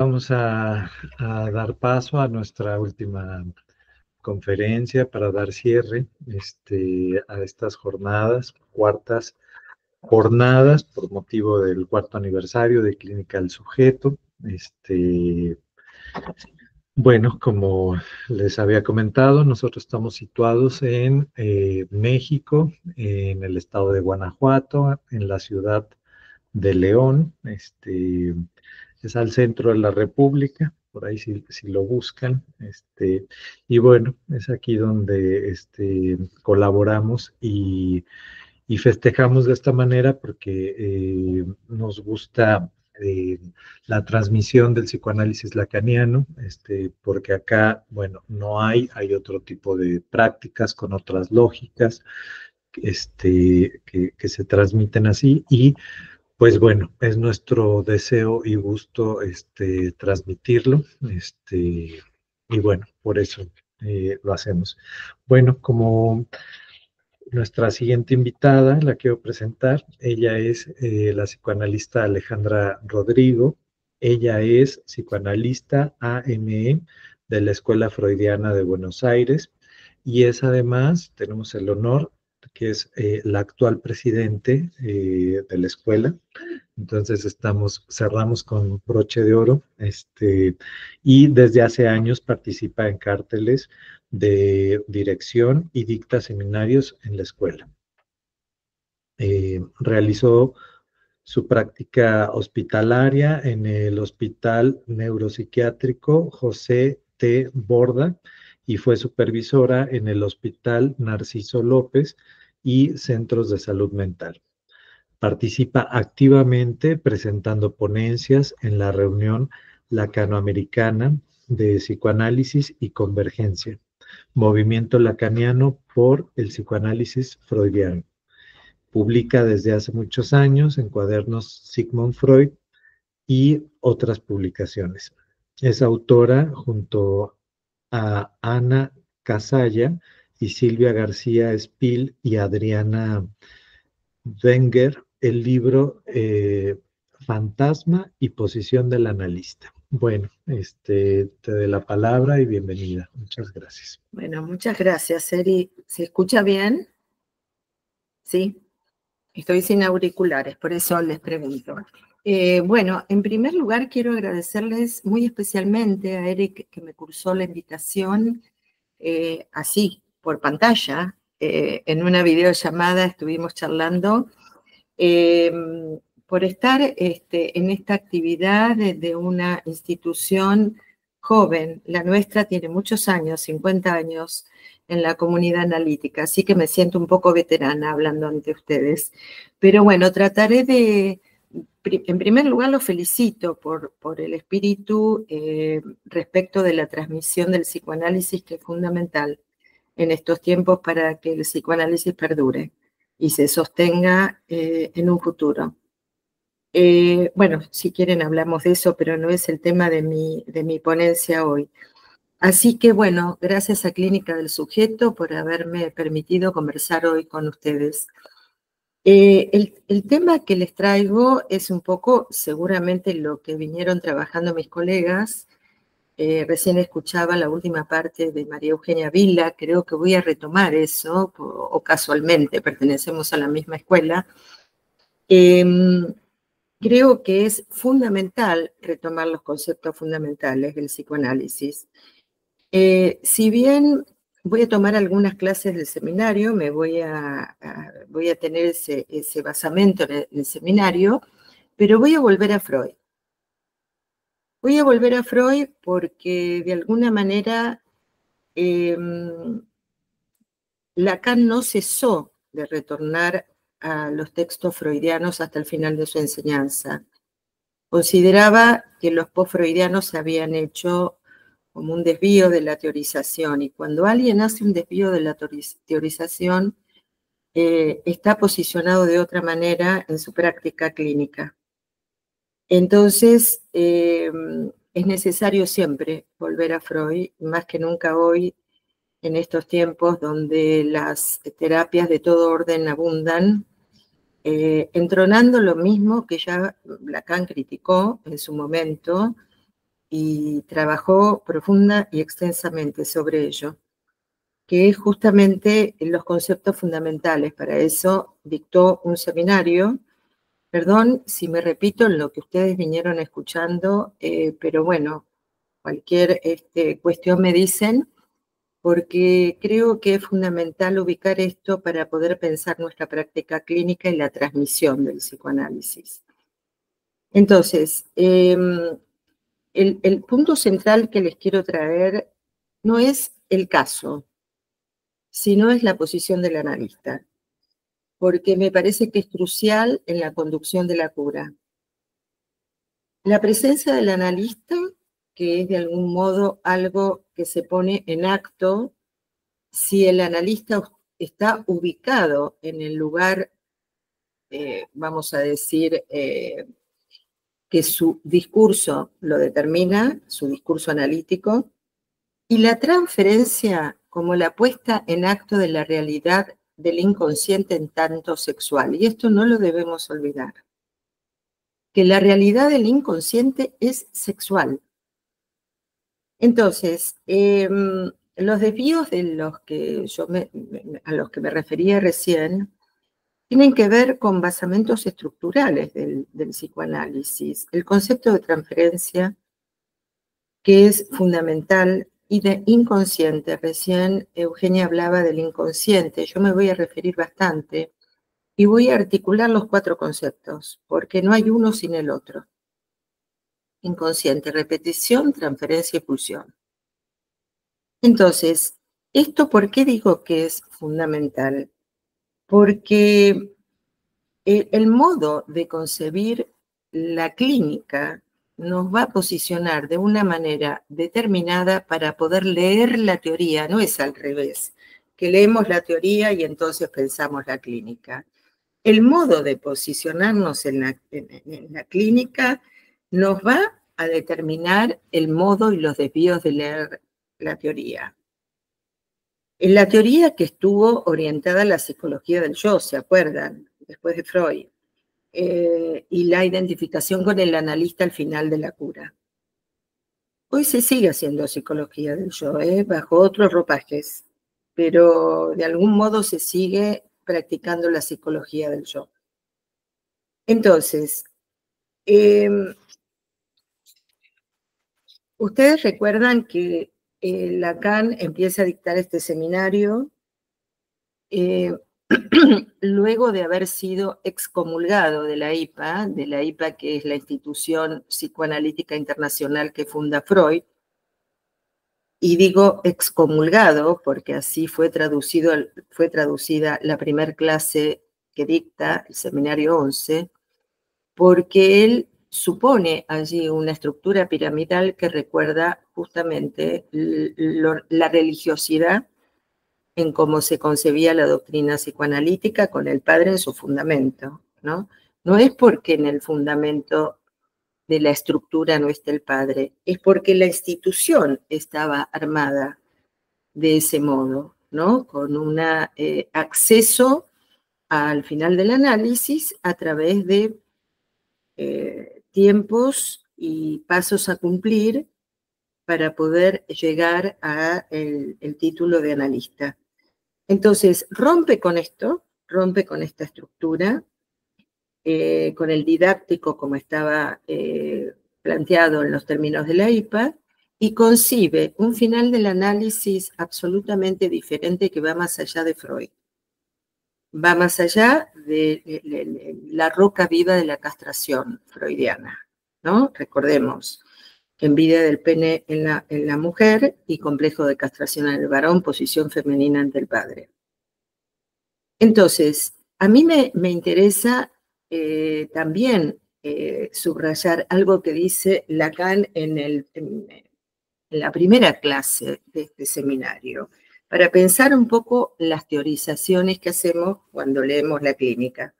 Vamos a dar paso a nuestra última conferencia para dar cierre a estas jornadas, cuartas jornadas por motivo del cuarto aniversario de Clínica del Sujeto. Bueno, como les había comentado, nosotros estamos situados en México, en el estado de Guanajuato, en la ciudad de León. Es al centro de la República, por ahí si lo buscan. Y bueno, es aquí donde colaboramos y festejamos de esta manera porque nos gusta la transmisión del psicoanálisis lacaniano, porque acá, bueno, hay otro tipo de prácticas con otras lógicas que se transmiten así y pues bueno, es nuestro deseo y gusto transmitirlo, y bueno, por eso lo hacemos. Bueno, como nuestra siguiente invitada, la quiero presentar. Ella es la psicoanalista Alejandra Rodrigo. Ella es psicoanalista AME de la Escuela Freudiana de Buenos Aires y es además, tenemos el honor, que es la actual presidente de la escuela. Entonces cerramos con broche de oro, y desde hace años participa en cárteles de dirección y dicta seminarios en la escuela. Realizó su práctica hospitalaria en el Hospital Neuropsiquiátrico José T. Borda y fue supervisora en el Hospital Narciso López y Centros de Salud Mental. Participa activamente presentando ponencias en la reunión lacanoamericana de psicoanálisis y convergencia, movimiento lacaniano por el psicoanálisis freudiano. Publica desde hace muchos años en cuadernos Sigmund Freud y otras publicaciones. Es autora junto a Ana Casalla y Silvia García Espil y Adriana Wenger el libro Fantasma y posición del analista. Bueno, te doy la palabra y bienvenida. Muchas gracias. Bueno, muchas gracias, Eri. ¿Se escucha bien? Sí. Estoy sin auriculares, por eso les pregunto. Bueno, en primer lugar quiero agradecerles muy especialmente a Eric que me cursó la invitación así, por pantalla. En una videollamada estuvimos charlando por estar en esta actividad de una institución joven. La nuestra tiene muchos años, 50 años, en la comunidad analítica, así que me siento un poco veterana hablando ante ustedes. Pero bueno, trataré de, en primer lugar, los felicito por el espíritu respecto de la transmisión del psicoanálisis, que es fundamental en estos tiempos para que el psicoanálisis perdure y se sostenga en un futuro. Bueno, si quieren hablamos de eso, pero no es el tema de mi ponencia hoy. Así que bueno, gracias a Clínica del Sujeto por haberme permitido conversar hoy con ustedes. El tema que les traigo es un poco seguramente lo que vinieron trabajando mis colegas. Recién escuchaba la última parte de María Eugenia Vila, creo que voy a retomar eso, o casualmente pertenecemos a la misma escuela. Creo que es fundamental retomar los conceptos fundamentales del psicoanálisis. Si bien voy a tomar algunas clases del seminario, voy a tener ese basamento en el seminario, pero voy a volver a Freud. Voy a volver a Freud porque de alguna manera Lacan no cesó de retornar a los textos freudianos hasta el final de su enseñanza. Consideraba que los post-freudianos se habían hecho como un desvío de la teorización, y cuando alguien hace un desvío de la teorización, está posicionado de otra manera en su práctica clínica. Entonces, es necesario siempre volver a Freud, más que nunca hoy, en estos tiempos donde las terapias de todo orden abundan, entronando lo mismo que ya Lacan criticó en su momento, y trabajó profunda y extensamente sobre ello, que es justamente los conceptos fundamentales. Para eso dictó un seminario. Perdón si me repito en lo que ustedes vinieron escuchando, pero bueno, cualquier cuestión me dicen, porque creo que es fundamental ubicar esto para poder pensar nuestra práctica clínica y la transmisión del psicoanálisis. Entonces, el punto central que les quiero traer no es el caso, sino es la posición del analista, porque me parece que es crucial en la conducción de la cura. La presencia del analista, que es de algún modo algo que se pone en acto, si el analista está ubicado en el lugar, vamos a decir, que su discurso lo determina, su discurso analítico, y la transferencia como la puesta en acto de la realidad del inconsciente en tanto sexual. Y esto no lo debemos olvidar, que la realidad del inconsciente es sexual. Entonces, los desvíos de los que a los que me refería recién tienen que ver con basamentos estructurales del psicoanálisis. El concepto de transferencia, que es fundamental, y de inconsciente. Recién Eugenia hablaba del inconsciente. Yo me voy a referir bastante y voy a articular los 4 conceptos, porque no hay uno sin el otro. Inconsciente, repetición, transferencia y pulsión. Entonces, ¿esto por qué digo que es fundamental? Porque el modo de concebir la clínica nos va a posicionar de una manera determinada para poder leer la teoría, no es al revés, que leemos la teoría y entonces pensamos la clínica. El modo de posicionarnos en la clínica nos va a determinar el modo y los desvíos de leer la teoría. En la teoría que estuvo orientada a la psicología del yo, ¿se acuerdan? Después de Freud. Y la identificación con el analista al final de la cura. Hoy se sigue haciendo psicología del yo, bajo otros ropajes, pero de algún modo se sigue practicando la psicología del yo. Entonces, ustedes recuerdan que Lacan empieza a dictar este seminario luego de haber sido excomulgado de la IPA que es la institución psicoanalítica internacional que funda Freud, y digo excomulgado porque así fue traducida la primera clase que dicta, el seminario 11, porque él supone allí una estructura piramidal que recuerda justamente la religiosidad en cómo se concebía la doctrina psicoanalítica con el padre en su fundamento, ¿no? No es porque en el fundamento de la estructura no esté el padre, es porque la institución estaba armada de ese modo, ¿no? Con un acceso al final del análisis a través de tiempos y pasos a cumplir para poder llegar a el título de analista. Entonces, rompe con esto, rompe con esta estructura, con el didáctico como estaba planteado en los términos de la IPA, y concibe un final del análisis absolutamente diferente que va más allá de Freud. Va más allá de la roca viva de la castración freudiana, ¿no? Recordemos, envidia del pene en la mujer y complejo de castración en el varón, posición femenina ante el padre. Entonces, a mí me interesa también subrayar algo que dice Lacan en la primera clase de este seminario, para pensar un poco las teorizaciones que hacemos cuando leemos la clínica,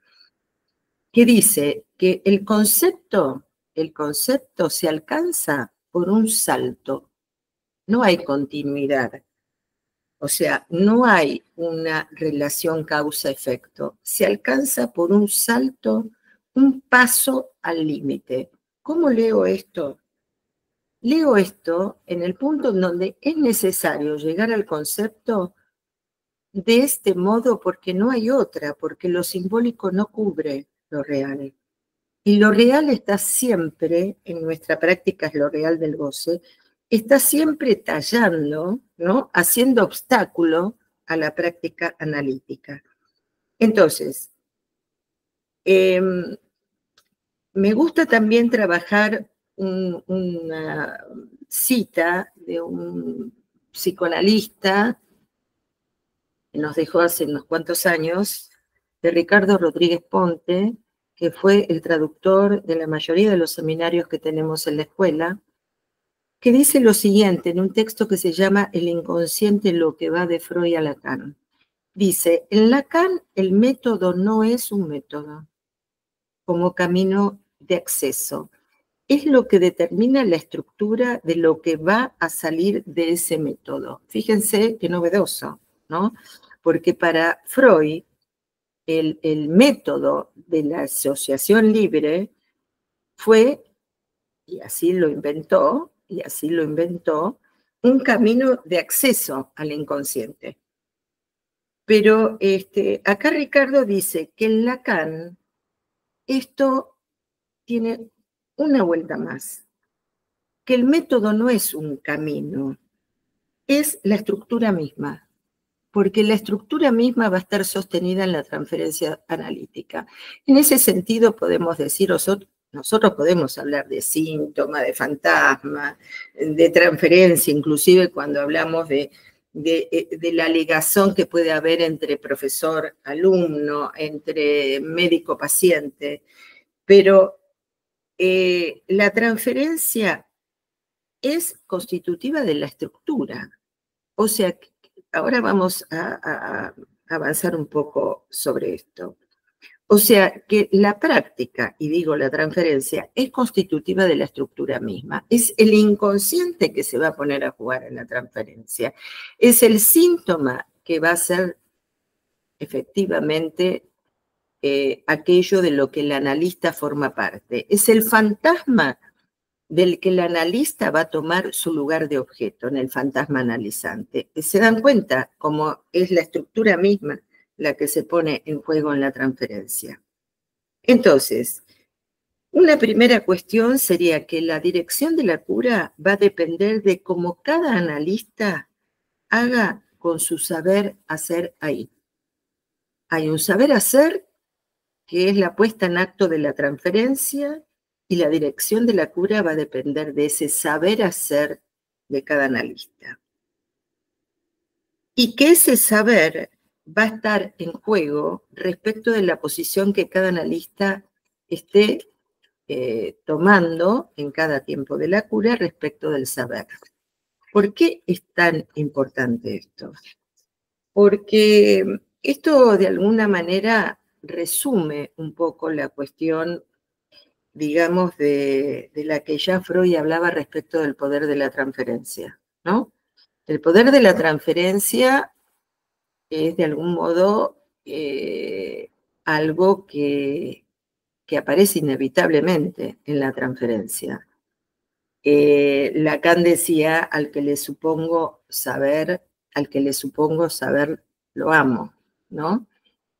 que dice que el concepto se alcanza por un salto, no hay continuidad. O sea, no hay una relación causa-efecto. Se alcanza por un salto, un paso al límite. ¿Cómo leo esto? leo esto en el punto en donde es necesario llegar al concepto de este modo porque no hay otra, porque lo simbólico no cubre lo real. Y lo real está siempre, en nuestra práctica es lo real del goce, está siempre tallando, ¿no? Haciendo obstáculo a la práctica analítica. Entonces, me gusta también trabajar una cita de un psicoanalista que nos dejó hace unos cuantos años, de Ricardo Rodríguez Ponte, que fue el traductor de la mayoría de los seminarios que tenemos en la escuela, que dice lo siguiente en un texto que se llama El inconsciente, lo que va de Freud a Lacan. Dice, en Lacan el método no es un método como camino de acceso, es lo que determina la estructura de lo que va a salir de ese método. Fíjense qué novedoso, ¿no? Porque para Freud, el método de la asociación libre fue, y así lo inventó, un camino de acceso al inconsciente. Pero acá Ricardo dice que en Lacan esto tiene una vuelta más, que el método no es un camino, es la estructura misma, porque la estructura misma va a estar sostenida en la transferencia analítica. En ese sentido podemos decir, nosotros podemos hablar de síntoma, de fantasma, de transferencia, inclusive cuando hablamos de la ligazón que puede haber entre profesor-alumno, entre médico-paciente, pero la transferencia es constitutiva de la estructura. O sea, ahora vamos a avanzar un poco sobre esto. O sea, que la práctica, y digo la transferencia, es constitutiva de la estructura misma. Es el inconsciente que se va a poner a jugar en la transferencia. Es el síntoma que va a ser efectivamente aquello de lo que el analista forma parte. Es el fantasma del que el analista va a tomar su lugar de objeto en el fantasma analizante. ¿Se dan cuenta cómo es la estructura misma la que se pone en juego en la transferencia? Entonces, una primera cuestión sería que la dirección de la cura va a depender de cómo cada analista haga con su saber hacer ahí. Hay un saber hacer que es la puesta en acto de la transferencia, y la dirección de la cura va a depender de ese saber hacer de cada analista. Y que ese saber va a estar en juego respecto de la posición que cada analista esté tomando en cada tiempo de la cura respecto del saber. ¿Por qué es tan importante esto? Porque esto de alguna manera resume un poco la cuestión, digamos, de la que ya Freud hablaba respecto del poder de la transferencia, ¿no? El poder de la transferencia es de algún modo algo que aparece inevitablemente en la transferencia. Lacan decía, al que le supongo saber, lo amo, ¿no?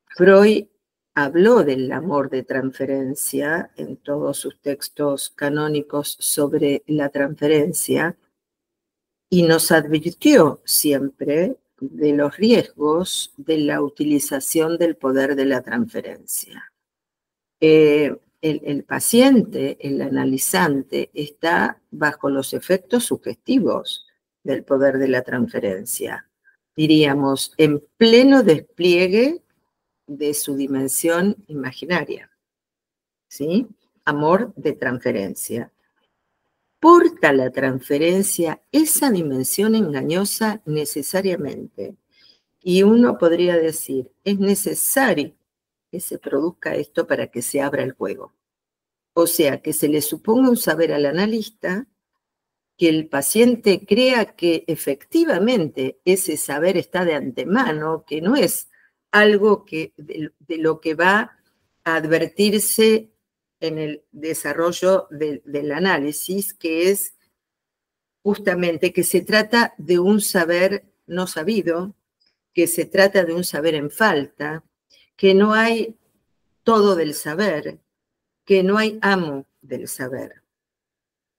Freud habló del amor de transferencia en todos sus textos canónicos sobre la transferencia y nos advirtió siempre de los riesgos de la utilización del poder de la transferencia. El paciente, el analizante, está bajo los efectos sugestivos del poder de la transferencia. Diríamos, en pleno despliegue de su dimensión imaginaria, ¿sí? Amor de transferencia. ¿Porta la transferencia esa dimensión engañosa necesariamente? Y uno podría decir, es necesario que se produzca esto para que se abra el juego. O sea, que se le suponga un saber al analista, que el paciente crea que efectivamente ese saber está de antemano, que no es algo que, de lo que va a advertirse en el desarrollo del análisis, que es justamente que se trata de un saber no sabido, que se trata de un saber en falta, que no hay todo del saber, que no hay amo del saber.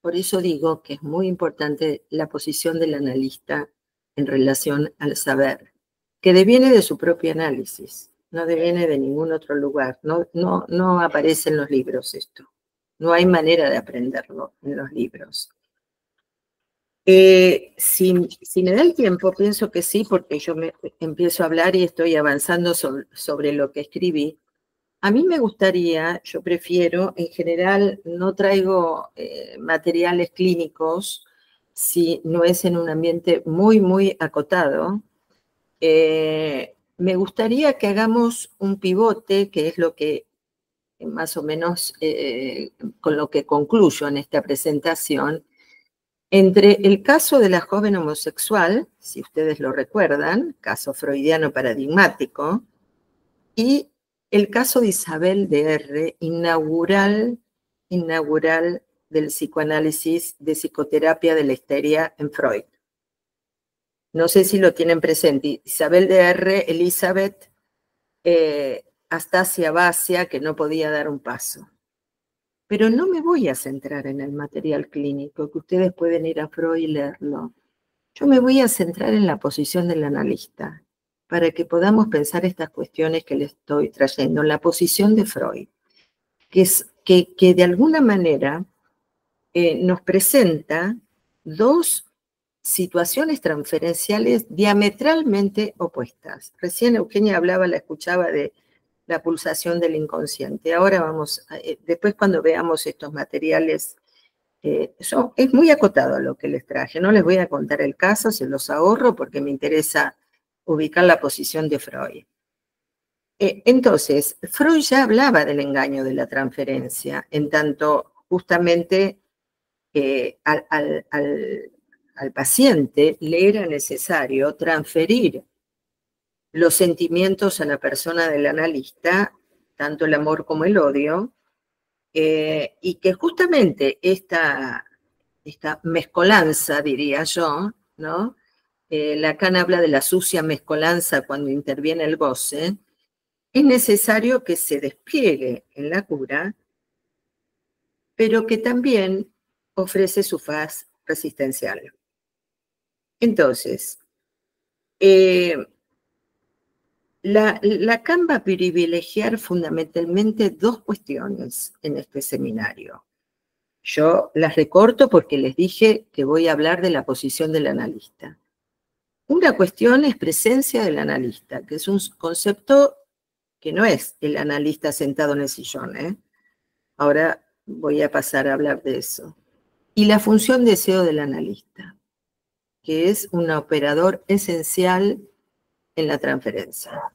Por eso digo que es muy importante la posición del analista en relación al saber, que deviene de su propio análisis, no deviene de ningún otro lugar, no aparece en los libros esto, no hay manera de aprenderlo en los libros. Si me da el tiempo, pienso que sí, porque yo empiezo a hablar y estoy avanzando sobre lo que escribí. A mí me gustaría, yo prefiero, en general no traigo materiales clínicos si no es en un ambiente muy, muy acotado. Me gustaría que hagamos un pivote, que es lo que más o menos con lo que concluyo en esta presentación, entre el caso de la joven homosexual, si ustedes lo recuerdan, caso freudiano paradigmático, y el caso de Isabel de R., inaugural del psicoanálisis de psicoterapia de la histeria en Freud. No sé si lo tienen presente. Isabel de R., Elizabeth, Astasia Basia, que no podía dar un paso. Pero no me voy a centrar en el material clínico, que ustedes pueden ir a Freud y leerlo. Yo me voy a centrar en la posición del analista, para que podamos pensar estas cuestiones que les estoy trayendo, la posición de Freud, que de alguna manera nos presenta dos situaciones transferenciales diametralmente opuestas. Recién Eugenia hablaba, la escuchaba de la pulsación del inconsciente. Ahora vamos, después cuando veamos estos materiales, es muy acotado lo que les traje. No les voy a contar el caso, se los ahorro porque me interesa ubicar la posición de Freud. Entonces, Freud ya hablaba del engaño de la transferencia, en tanto justamente al paciente le era necesario transferir los sentimientos a la persona del analista, tanto el amor como el odio, y que justamente esta mezcolanza, diría yo, ¿no? Lacan habla de la sucia mezcolanza cuando interviene el goce, es necesario que se despliegue en la cura, pero que también ofrece su faz resistencial. Entonces, Lacan va a privilegiar fundamentalmente dos cuestiones en este seminario. Yo las recorto porque les dije que voy a hablar de la posición del analista. Una cuestión es presencia del analista, que es un concepto que no es el analista sentado en el sillón, ¿eh? Ahora voy a pasar a hablar de eso. Y la función deseo del analista, que es un operador esencial en la transferencia.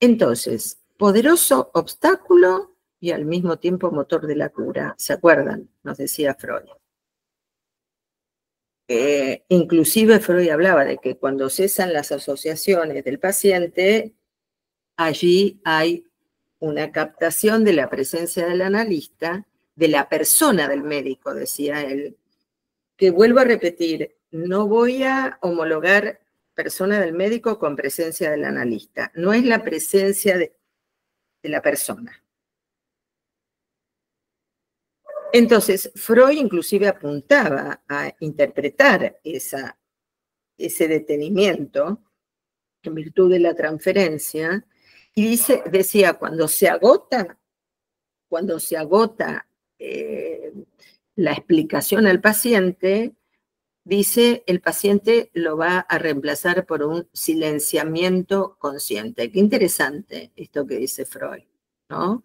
Entonces, poderoso obstáculo y al mismo tiempo motor de la cura. ¿Se acuerdan? Nos decía Freud. Inclusive Freud hablaba de que cuando cesan las asociaciones del paciente, allí hay una captación de la presencia del analista, de la persona del médico, decía él, que vuelvo a repetir, no voy a homologar persona del médico con presencia del analista, no es la presencia de la persona. Entonces, Freud inclusive apuntaba a interpretar ese detenimiento en virtud de la transferencia, y decía, cuando se agota la explicación al paciente, dice, el paciente lo va a reemplazar por un silenciamiento consciente. Qué interesante esto que dice Freud, ¿no?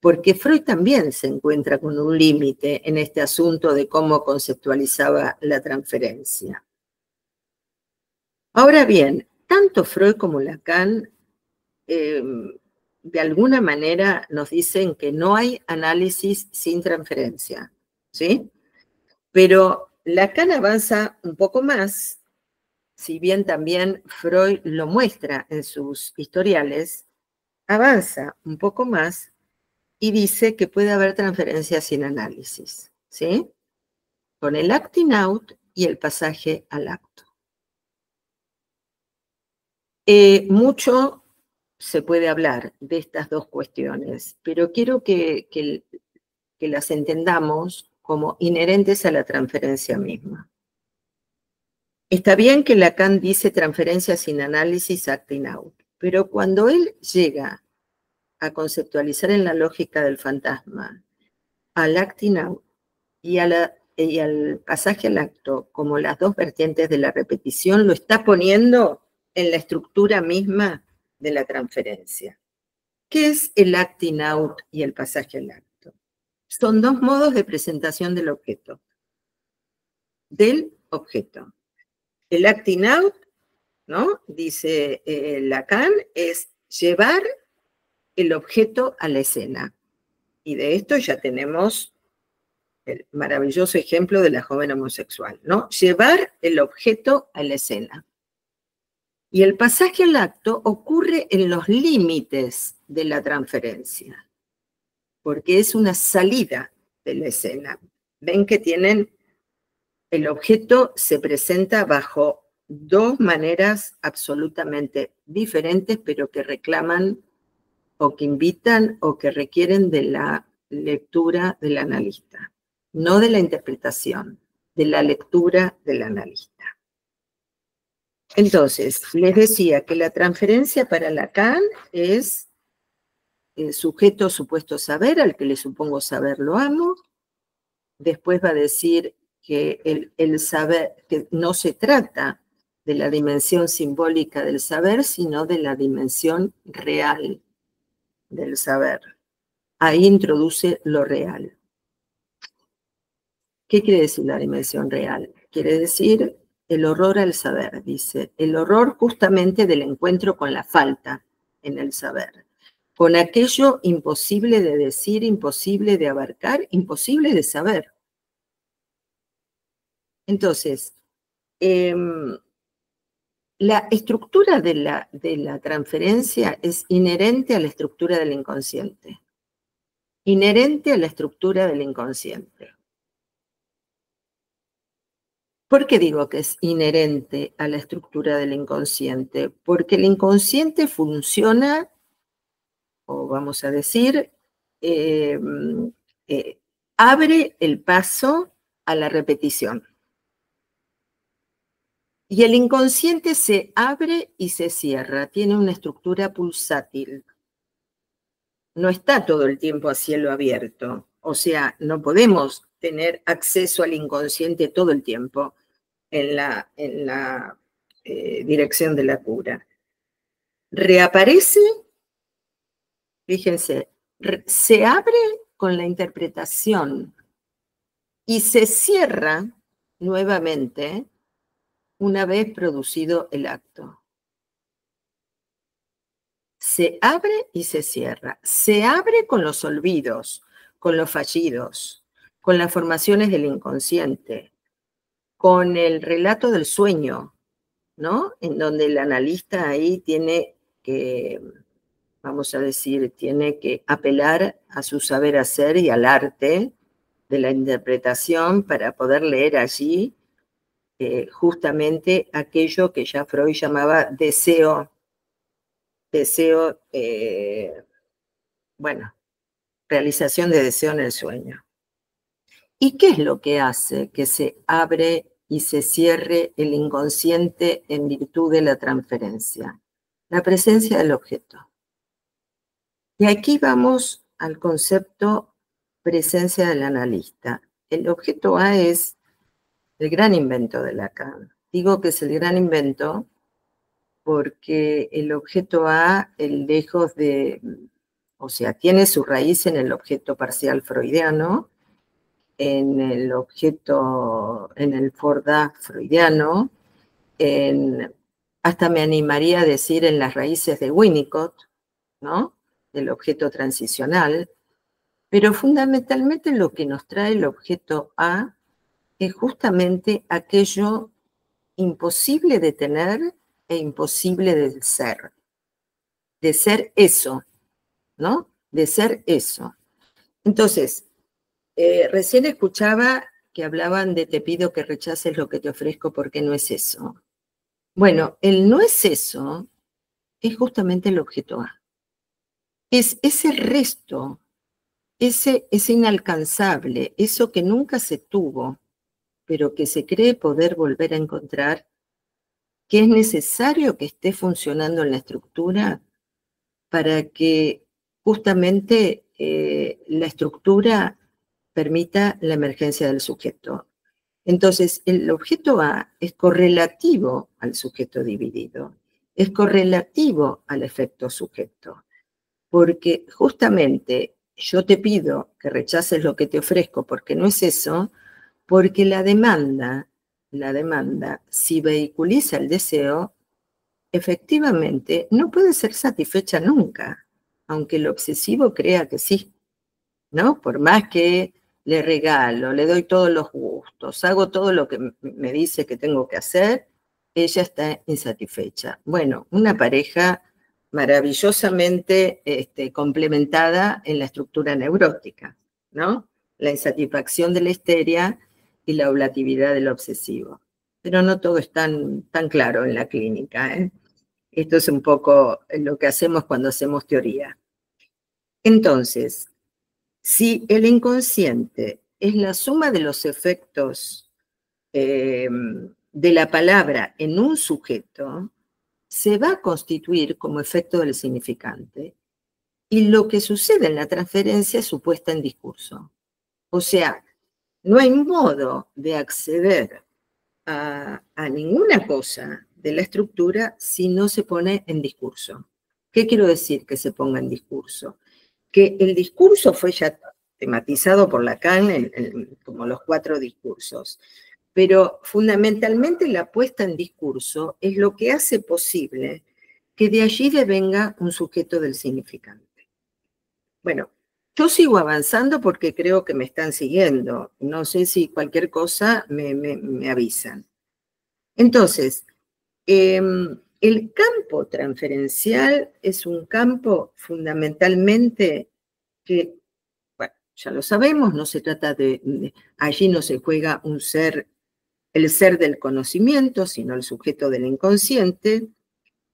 Porque Freud también se encuentra con un límite en este asunto de cómo conceptualizaba la transferencia. Ahora bien, tanto Freud como Lacan de alguna manera nos dicen que no hay análisis sin transferencia, ¿sí? Pero Lacan avanza un poco más, si bien también Freud lo muestra en sus historiales, avanza un poco más y dice que puede haber transferencia sin análisis, ¿sí? con el acting out y el pasaje al acto. Mucho se puede hablar de estas dos cuestiones, pero quiero que las entendamos como inherentes a la transferencia misma. Está bien que Lacan dice transferencia sin análisis, acting out, pero cuando él llega a conceptualizar en la lógica del fantasma al acting out y al pasaje al acto como las dos vertientes de la repetición, lo está poniendo en la estructura misma de la transferencia. ¿Qué es el acting out y el pasaje al acto? Son dos modos de presentación del objeto. El acting out, ¿no? Dice Lacan, es llevar el objeto a la escena. Y de esto ya tenemos el maravilloso ejemplo de la joven homosexual, ¿no? Llevar el objeto a la escena. Y el pasaje al acto ocurre en los límites de la transferencia, porque es una salida de la escena. Ven que el objeto se presenta bajo dos maneras absolutamente diferentes, pero que reclaman o que invitan o que requieren de la lectura del analista, no de la interpretación, de la lectura del analista. Entonces, les decía que la transferencia para Lacan es el sujeto supuesto saber, al que le supongo saber lo amo. Después va a decir que el saber, que no se trata de la dimensión simbólica del saber, sino de la dimensión real del saber. Ahí introduce lo real. ¿Qué quiere decir la dimensión real? Quiere decir el horror al saber, dice. El horror justamente del encuentro con la falta en el saber. Con aquello imposible de decir, imposible de abarcar, imposible de saber. Entonces, la estructura de la transferencia es inherente a la estructura del inconsciente. Inherente a la estructura del inconsciente. ¿Por qué digo que es inherente a la estructura del inconsciente? Porque el inconsciente funciona, o vamos a decir, abre el paso a la repetición. Y el inconsciente se abre y se cierra, tiene una estructura pulsátil. No está todo el tiempo a cielo abierto. O sea, no podemos tener acceso al inconsciente todo el tiempo en la dirección de la cura. Reaparece, fíjense, se abre con la interpretación y se cierra nuevamente una vez producido el acto. Se abre y se cierra. Se abre con los olvidos, con los fallidos, con las formaciones del inconsciente, con el relato del sueño, ¿no? En donde el analista ahí tiene que, vamos a decir, tiene que apelar a su saber hacer y al arte de la interpretación para poder leer allí justamente aquello que ya Freud llamaba realización de deseo en el sueño. ¿Y qué es lo que hace que se abre y se cierre el inconsciente en virtud de la transferencia? La presencia del objeto. Y aquí vamos al concepto presencia del analista. El objeto A es el gran invento de Lacan. Digo que es el gran invento porque el objeto A, lejos de, o sea, tiene su raíz en el objeto parcial freudiano, en el objeto, en el Ford-A freudiano, hasta me animaría a decir en las raíces de Winnicott, ¿no? Del objeto transicional, pero fundamentalmente lo que nos trae el objeto A es justamente aquello imposible de tener e imposible de ser eso, ¿no? De ser eso. Entonces, recién escuchaba que hablaban de te pido que rechaces lo que te ofrezco porque no es eso. Bueno, el no es eso es justamente el objeto A. Es ese resto, ese inalcanzable, eso que nunca se tuvo, pero que se cree poder volver a encontrar, que es necesario que esté funcionando en la estructura para que justamente la estructura permita la emergencia del sujeto. Entonces, el objeto A es correlativo al sujeto dividido, es correlativo al efecto sujeto, porque justamente yo te pido que rechaces lo que te ofrezco porque no es eso, porque la demanda, si vehiculiza el deseo, efectivamente no puede ser satisfecha nunca, aunque el obsesivo crea que sí, ¿no? Por más que le regalo, le doy todos los gustos, hago todo lo que me dice que tengo que hacer, ella está insatisfecha. Bueno, una pareja maravillosamente complementada en la estructura neurótica, ¿no? La insatisfacción de la histeria y la oblatividad del obsesivo. Pero no todo es tan claro en la clínica, ¿eh? Esto es un poco lo que hacemos cuando hacemos teoría. Entonces, si el inconsciente es la suma de los efectos de la palabra en un sujeto, se va a constituir como efecto del significante. Y lo que sucede en la transferencia es su puesta en discurso. O sea, no hay modo de acceder a ninguna cosa de la estructura si no se pone en discurso. ¿Qué quiero decir que se ponga en discurso? Que el discurso fue ya tematizado por Lacan como los 4 discursos, pero fundamentalmente la puesta en discurso es lo que hace posible que de allí devenga un sujeto del significante. Bueno, yo sigo avanzando porque creo que me están siguiendo. No sé si cualquier cosa me avisan. Entonces, el campo transferencial es un campo fundamentalmente que, bueno, ya lo sabemos, no se trata allí no se juega el ser del conocimiento, sino el sujeto del inconsciente,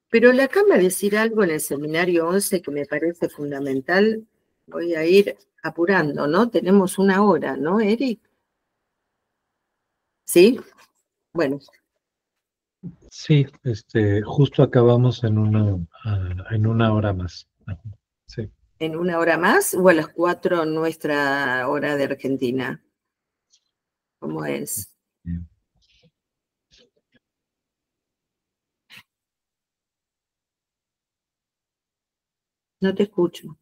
pero le acaba de decir algo en el seminario 11 que me parece fundamental. Voy a ir apurando, ¿no? Tenemos 1 hora, ¿no, Eric? ¿Sí? Bueno. Sí, justo acabamos en una hora más. Sí. ¿En 1 hora más o a las 4 nuestra hora de Argentina? ¿Cómo es? Bien. No te escucho.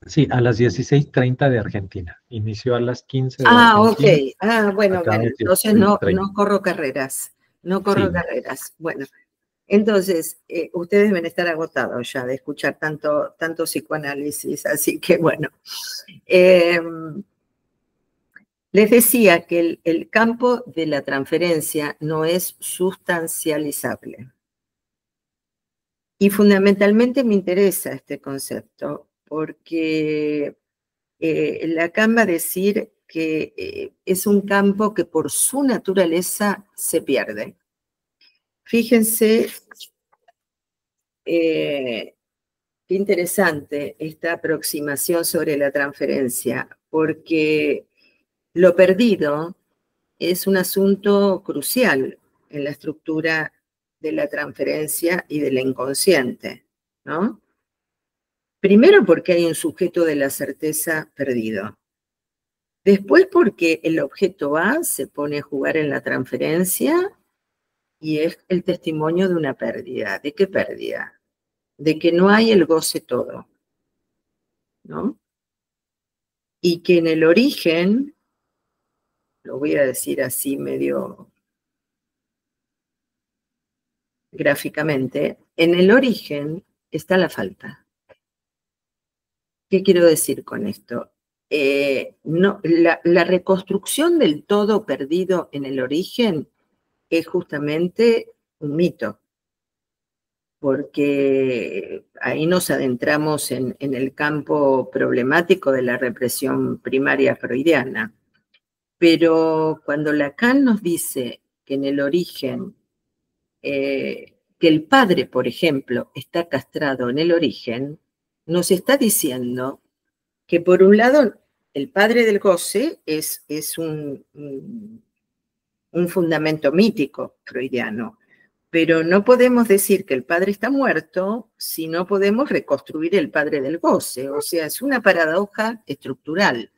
Sí, a las 16:30 de Argentina. Inició a las 15 de Ah, ok. Argentina. Bueno, Acabamos entonces no 16:30. corro carreras. No corro Sí, carreras. Bueno, entonces ustedes deben estar agotados ya de escuchar tanto psicoanálisis, así que bueno. Les decía que el campo de la transferencia no es sustancializable. Y fundamentalmente me interesa este concepto porque Lacan va a decir que es un campo que por su naturaleza se pierde. Fíjense qué interesante esta aproximación sobre la transferencia, porque lo perdido es un asunto crucial en la estructura de la transferencia y de la inconsciente, ¿no? Primero porque hay un sujeto de la certeza perdido. Después porque el objeto A se pone a jugar en la transferencia y es el testimonio de una pérdida. ¿De qué pérdida? De que no hay el goce todo, ¿no? Y que en el origen, lo voy a decir así medio gráficamente, en el origen está la falta. ¿Qué quiero decir con esto? La reconstrucción del todo perdido en el origen es justamente un mito, porque ahí nos adentramos en el campo problemático de la represión primaria freudiana. Pero cuando Lacan nos dice que en el origen, que el padre, por ejemplo, está castrado en el origen, nos está diciendo que por un lado el padre del goce es un fundamento mítico freudiano, pero no podemos decir que el padre está muerto si no podemos reconstruir el padre del goce, o sea, es una paradoja estructural.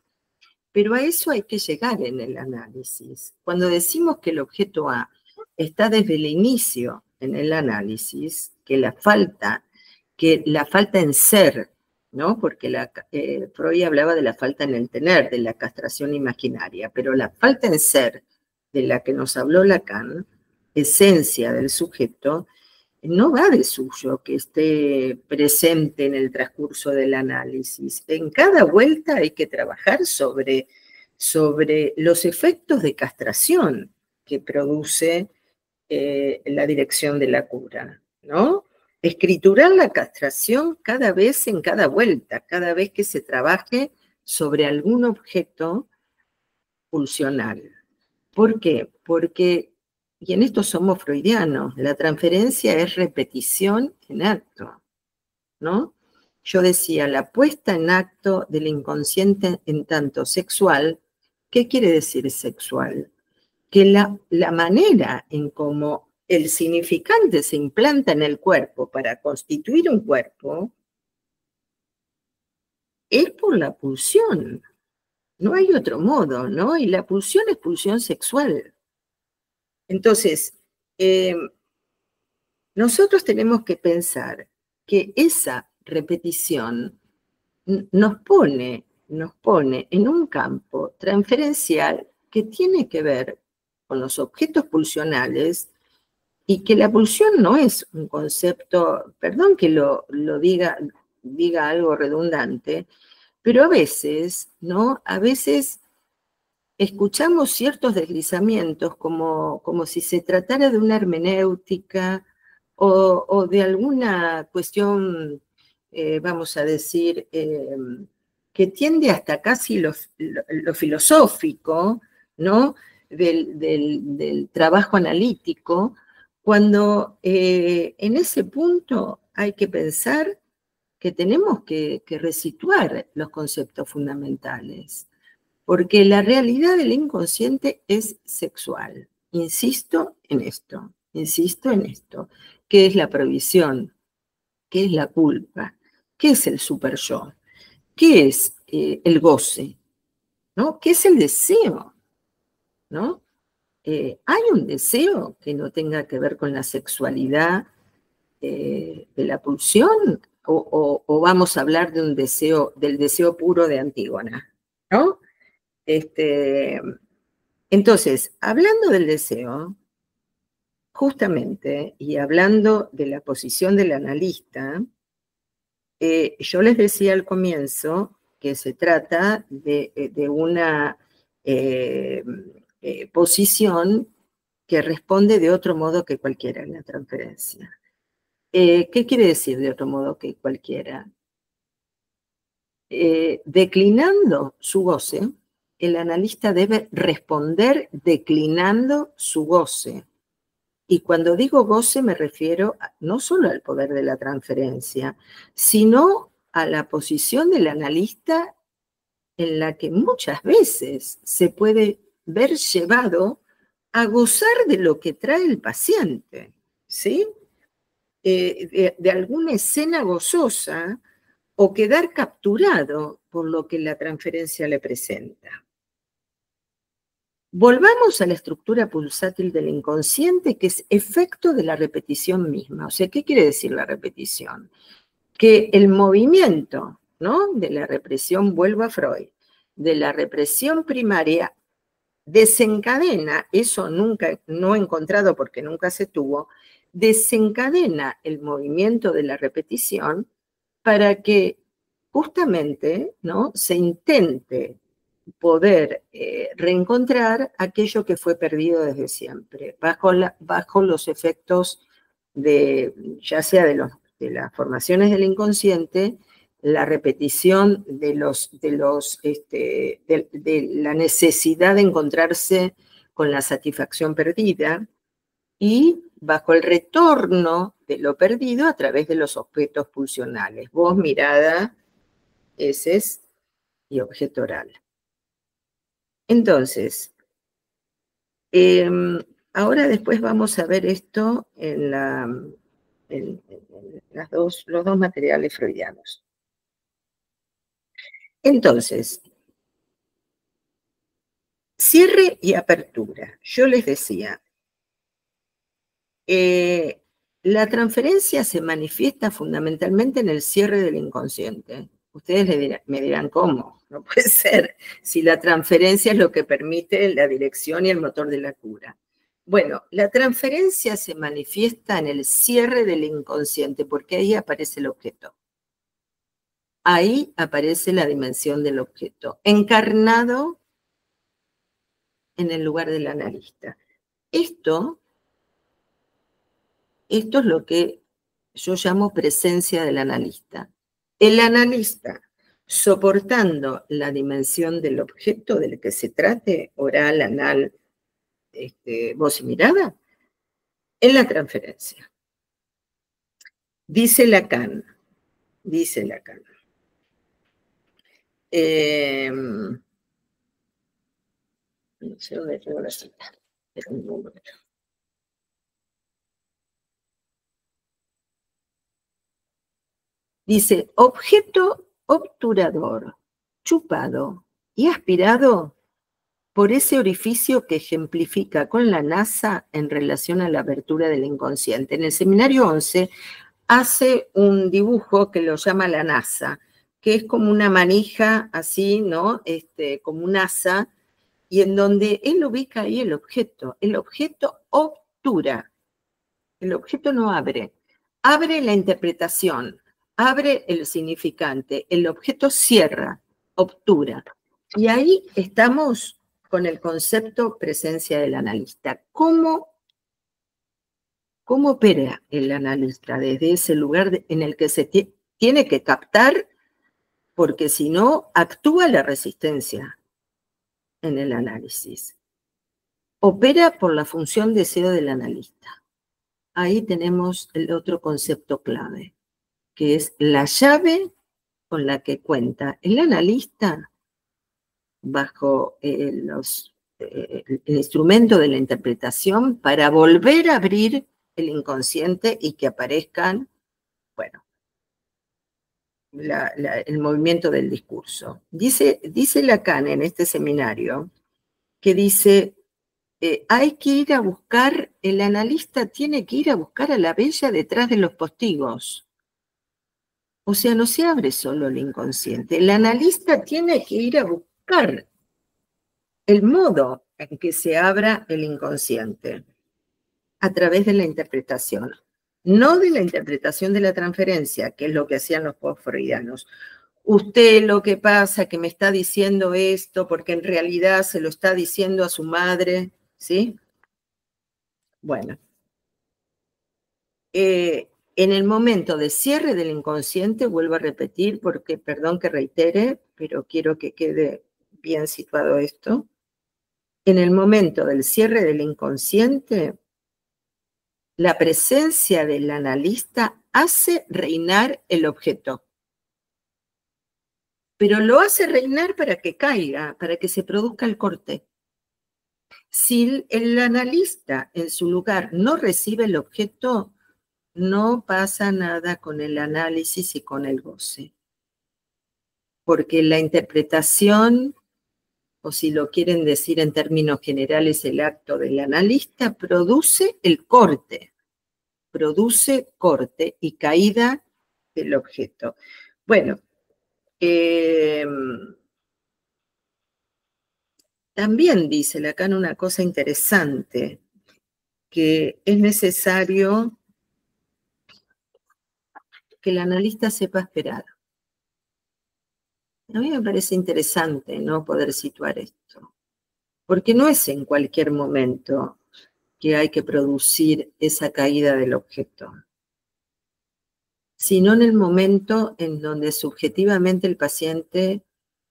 Pero a eso hay que llegar en el análisis. Cuando decimos que el objeto A está desde el inicio en el análisis, que la falta en ser, ¿no? Porque Freud hablaba de la falta en el tener, de la castración imaginaria, pero la falta en ser de la que nos habló Lacan, esencia del sujeto, no va de suyo que esté presente en el transcurso del análisis. En cada vuelta hay que trabajar sobre los efectos de castración que produce la dirección de la cura, ¿no? Escriturar la castración cada vez en cada vuelta, cada vez que se trabaje sobre algún objeto pulsional. ¿Por qué? Porque, y en esto somos freudianos, la transferencia es repetición en acto, ¿no? Yo decía, la puesta en acto del inconsciente en tanto sexual, ¿qué quiere decir sexual? Que la manera en cómo el significante se implanta en el cuerpo para constituir un cuerpo es por la pulsión. No hay otro modo, ¿no? Y la pulsión es pulsión sexual. Entonces, nosotros tenemos que pensar que esa repetición nos pone en un campo transferencial que tiene que ver con los objetos pulsionales y que la pulsión no es un concepto, perdón que lo diga algo redundante, pero a veces, ¿no? A veces escuchamos ciertos deslizamientos como si se tratara de una hermenéutica o de alguna cuestión, vamos a decir, que tiende hasta casi lo filosófico, ¿no? Del trabajo analítico, cuando en ese punto hay que pensar que tenemos que resituar los conceptos fundamentales. Porque la realidad del inconsciente es sexual. Insisto en esto. ¿Qué es la provisión? ¿Qué es la culpa? ¿Qué es el super yo? ¿Qué es el goce? ¿No? ¿Qué es el deseo? ¿No? ¿Hay un deseo que no tenga que ver con la sexualidad de la pulsión? ¿O vamos a hablar de del deseo puro de Antígona? ¿No? Entonces, hablando del deseo, justamente, y hablando de la posición del analista, yo les decía al comienzo que se trata de una posición que responde de otro modo que cualquiera en la transferencia. ¿Qué quiere decir de otro modo que cualquiera? Declinando su goce, el analista debe responder declinando su goce. Y cuando digo goce me refiero no solo al poder de la transferencia, sino a la posición del analista en la que muchas veces se puede ver llevado a gozar de lo que trae el paciente, ¿sí? De alguna escena gozosa o quedar capturado por lo que la transferencia le presenta. Volvamos a la estructura pulsátil del inconsciente, que es efecto de la repetición misma. O sea, ¿qué quiere decir la repetición? Que el movimiento, ¿no?, de la represión, vuelvo a Freud, de la represión primaria desencadena, eso nunca, no he encontrado porque nunca se tuvo, desencadena el movimiento de la repetición para que justamente, ¿no?, se intente poder reencontrar aquello que fue perdido desde siempre, bajo los efectos ya sea de las formaciones del inconsciente la repetición de la necesidad de encontrarse con la satisfacción perdida y bajo el retorno de lo perdido a través de los objetos pulsionales. Voz, mirada, heces y objeto oral. Entonces, ahora después vamos a ver esto en los dos materiales freudianos. Entonces, cierre y apertura. Yo les decía, la transferencia se manifiesta fundamentalmente en el cierre del inconsciente. Ustedes me dirán, ¿cómo? No puede ser, si la transferencia es lo que permite la dirección y el motor de la cura. Bueno, la transferencia se manifiesta en el cierre del inconsciente, porque ahí aparece el objeto. Ahí aparece la dimensión del objeto, encarnado en el lugar del analista. Esto es lo que yo llamo presencia del analista. El analista, soportando la dimensión del objeto del que se trate, oral, anal, voz y mirada, en la transferencia. Dice Lacan. No sé dónde tengo la cita, pero un número. Dice, objeto obturador, chupado y aspirado por ese orificio que ejemplifica con la NASA en relación a la abertura del inconsciente. En el seminario 11 hace un dibujo que lo llama la NASA, que es como una manija así, ¿no? Como un asa, y en donde él ubica ahí el objeto. El objeto obtura, el objeto no abre. Abre la interpretación, abre el significante, el objeto cierra, obtura. Y ahí estamos con el concepto presencia del analista. ¿Cómo opera el analista desde ese lugar en el que se tiene que captar? Porque si no, actúa la resistencia en el análisis. Opera por la función deseo del analista. Ahí tenemos el otro concepto clave, que es la llave con la que cuenta el analista bajo el instrumento de la interpretación para volver a abrir el inconsciente y que aparezcan, bueno, el movimiento del discurso. Dice Lacan en este seminario que dice, hay que ir a buscar, el analista tiene que ir a buscar a la bella detrás de los postigos. O sea, no se abre solo el inconsciente. El analista tiene que ir a buscar el modo en que se abra el inconsciente a través de la interpretación. No de la interpretación de la transferencia, que es lo que hacían los post-freudianos. Usted lo que pasa que me está diciendo esto porque en realidad se lo está diciendo a su madre, ¿sí? Bueno. En el momento de cierre del inconsciente, vuelvo a repetir, porque perdón que reitere, pero quiero que quede bien situado esto. En el momento del cierre del inconsciente, la presencia del analista hace reinar el objeto. Pero lo hace reinar para que caiga, para que se produzca el corte. Si el analista en su lugar no recibe el objeto, no pasa nada con el análisis y con el goce. Porque la interpretación, o si lo quieren decir en términos generales, el acto del analista, produce el corte. Produce corte y caída del objeto. Bueno, también dice Lacan una cosa interesante, que es necesario que el analista sepa esperar. A mí me parece interesante no poder situar esto, porque no es en cualquier momento que hay que producir esa caída del objeto. sino en el momento en donde subjetivamente el paciente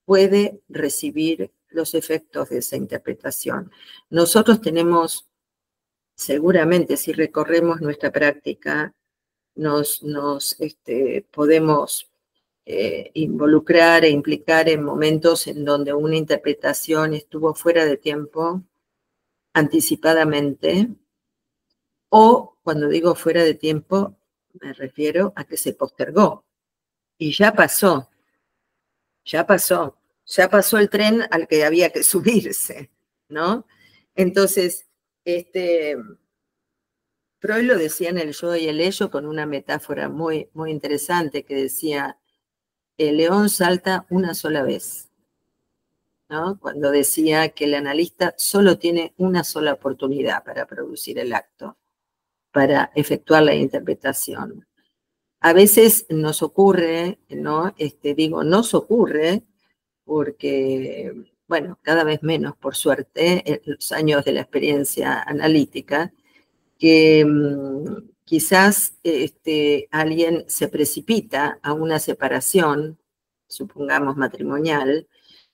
puede recibir los efectos de esa interpretación. Nosotros tenemos, seguramente, si recorremos nuestra práctica, nos podemos involucrar e implicar en momentos en donde una interpretación estuvo fuera de tiempo, anticipadamente, o cuando digo fuera de tiempo, me refiero a que se postergó. Y ya pasó el tren al que había que subirse, ¿no? Entonces, Freud lo decía en el yo y el ello con una metáfora muy, muy interesante que decía, el león salta una sola vez, ¿no? Cuando decía que el analista solo tiene una sola oportunidad para producir el acto, para efectuar la interpretación. A veces nos ocurre, ¿no? Nos ocurre porque, bueno, cada vez menos, por suerte, en los años de la experiencia analítica, que quizás alguien se precipita a una separación, supongamos matrimonial,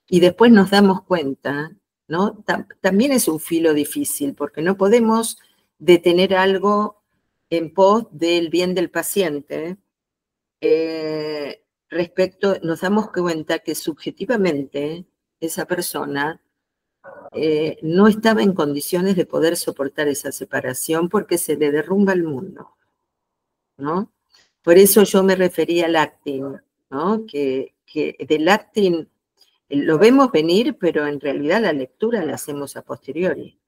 y después nos damos cuenta, ¿no? También es un filo difícil, porque no podemos detener algo en pos del bien del paciente. Nos damos cuenta que subjetivamente esa persona no estaba en condiciones de poder soportar esa separación porque se le derrumba el mundo, ¿no? Por eso yo me refería al acting, ¿no? Que del acting lo vemos venir, pero en realidad la lectura la hacemos a posteriori,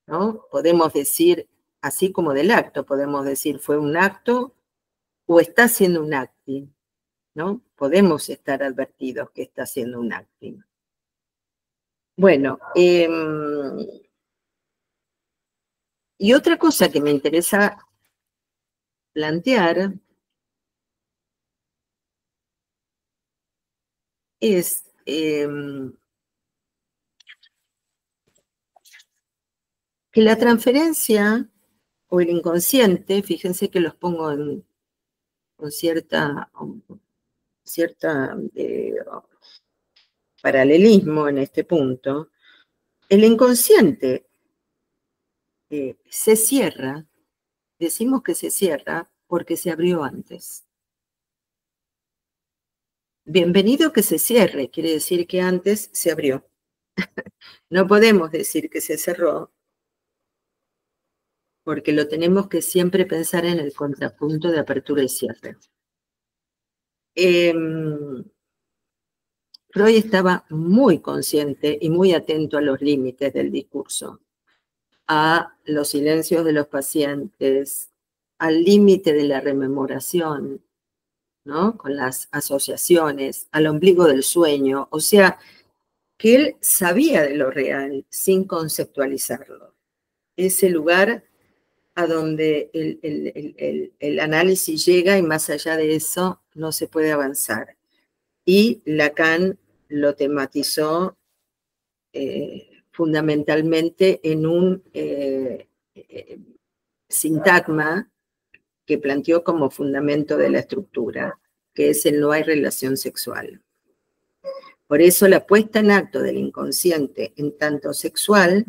¿no? Podemos decir, así como del acto, podemos decir fue un acto o está haciendo un acting, ¿no? Podemos estar advertidos que está haciendo un acting. Bueno, y otra cosa que me interesa plantear es que la transferencia o el inconsciente, fíjense que los pongo con cierta paralelismo en este punto, el inconsciente se cierra, decimos que se cierra porque se abrió antes. Bienvenido que se cierre, quiere decir que antes se abrió. No podemos decir que se cerró, porque lo tenemos que siempre pensar en el contrapunto de apertura y cierre. Freud estaba muy consciente y muy atento a los límites del discurso, a los silencios de los pacientes, al límite de la rememoración, ¿no? Con las asociaciones, al ombligo del sueño, o sea, que él sabía de lo real sin conceptualizarlo. Ese lugar a donde el análisis llega y más allá de eso no se puede avanzar. Y Lacan lo tematizó fundamentalmente en un sintagma que planteó como fundamento de la estructura, que es el no hay relación sexual. Por eso la puesta en acto del inconsciente en tanto sexual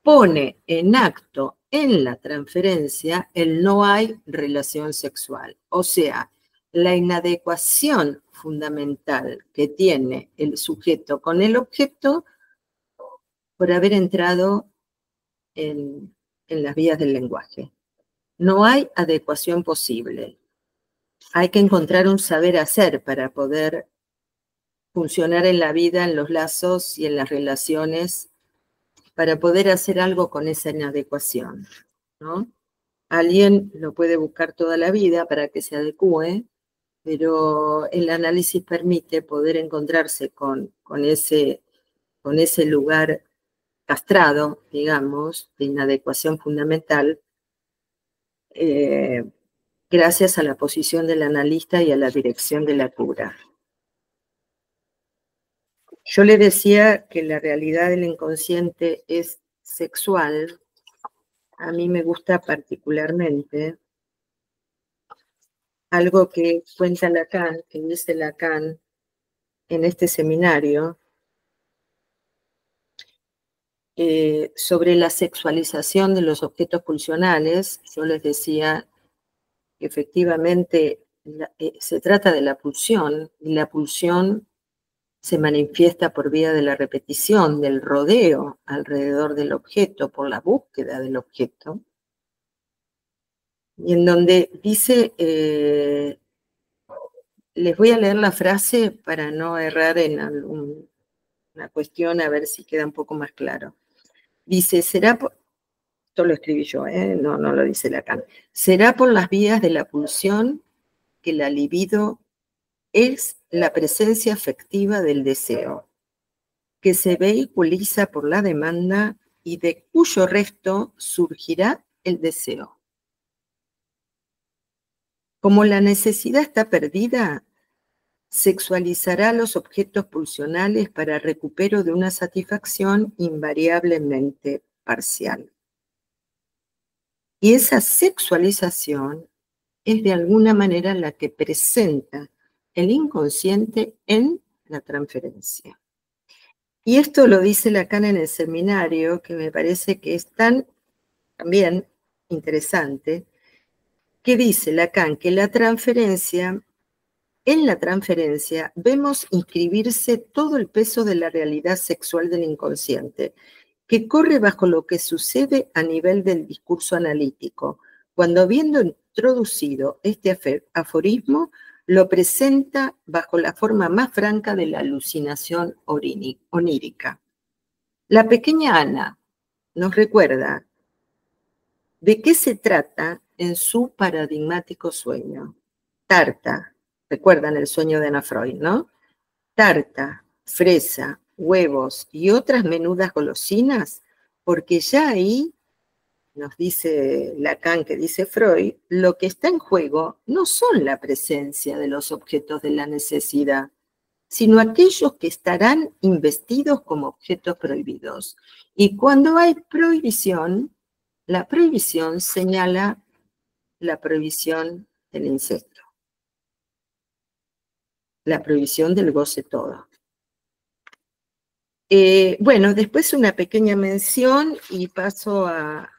pone en acto en la transferencia el no hay relación sexual. O sea, la inadecuación fundamental que tiene el sujeto con el objeto por haber entrado en las vías del lenguaje. No hay adecuación posible. Hay que encontrar un saber hacer para poder funcionar en la vida, en los lazos y en las relaciones, para poder hacer algo con esa inadecuación, ¿no? Alguien lo puede buscar toda la vida para que se adecue, pero el análisis permite poder encontrarse con ese lugar castrado, digamos, de inadecuación fundamental, gracias a la posición del analista y a la dirección de la cura. Yo le decía que la realidad del inconsciente es sexual. A mí me gusta particularmente algo que cuenta Lacan, que dice Lacan en este seminario, sobre la sexualización de los objetos pulsionales. Yo les decía que efectivamente se trata de la pulsión, y la pulsión se manifiesta por vía de la repetición, del rodeo alrededor del objeto, por la búsqueda del objeto, y en donde dice, les voy a leer la frase para no errar en alguna cuestión, a ver si queda un poco más claro. Dice, será por, esto lo escribí yo, no lo dice Lacan, será por las vías de la pulsión que la libido es la presencia afectiva del deseo, que se vehiculiza por la demanda y de cuyo resto surgirá el deseo. Como la necesidad está perdida, sexualizará los objetos pulsionales para recupero de una satisfacción invariablemente parcial. Y esa sexualización es de alguna manera la que presenta el inconsciente en la transferencia. Y esto lo dice Lacan en el seminario, que me parece que es tan también interesante, que dice Lacan que en la transferencia vemos inscribirse todo el peso de la realidad sexual del inconsciente, que corre bajo lo que sucede a nivel del discurso analítico, cuando habiendo introducido este aforismo, lo presenta bajo la forma más franca de la alucinación onírica. La pequeña Ana nos recuerda de qué se trata en su paradigmático sueño. Tarta, recuerdan el sueño de Ana Freud, ¿no? Tarta, fresa, huevos y otras menudas golosinas, porque ya ahí, nos dice Lacan, que dice Freud, lo que está en juego no son la presencia de los objetos de la necesidad, sino aquellos que estarán investidos como objetos prohibidos. Y cuando hay prohibición, la prohibición señala la prohibición del incesto, la prohibición del goce todo. Bueno, después una pequeña mención y paso a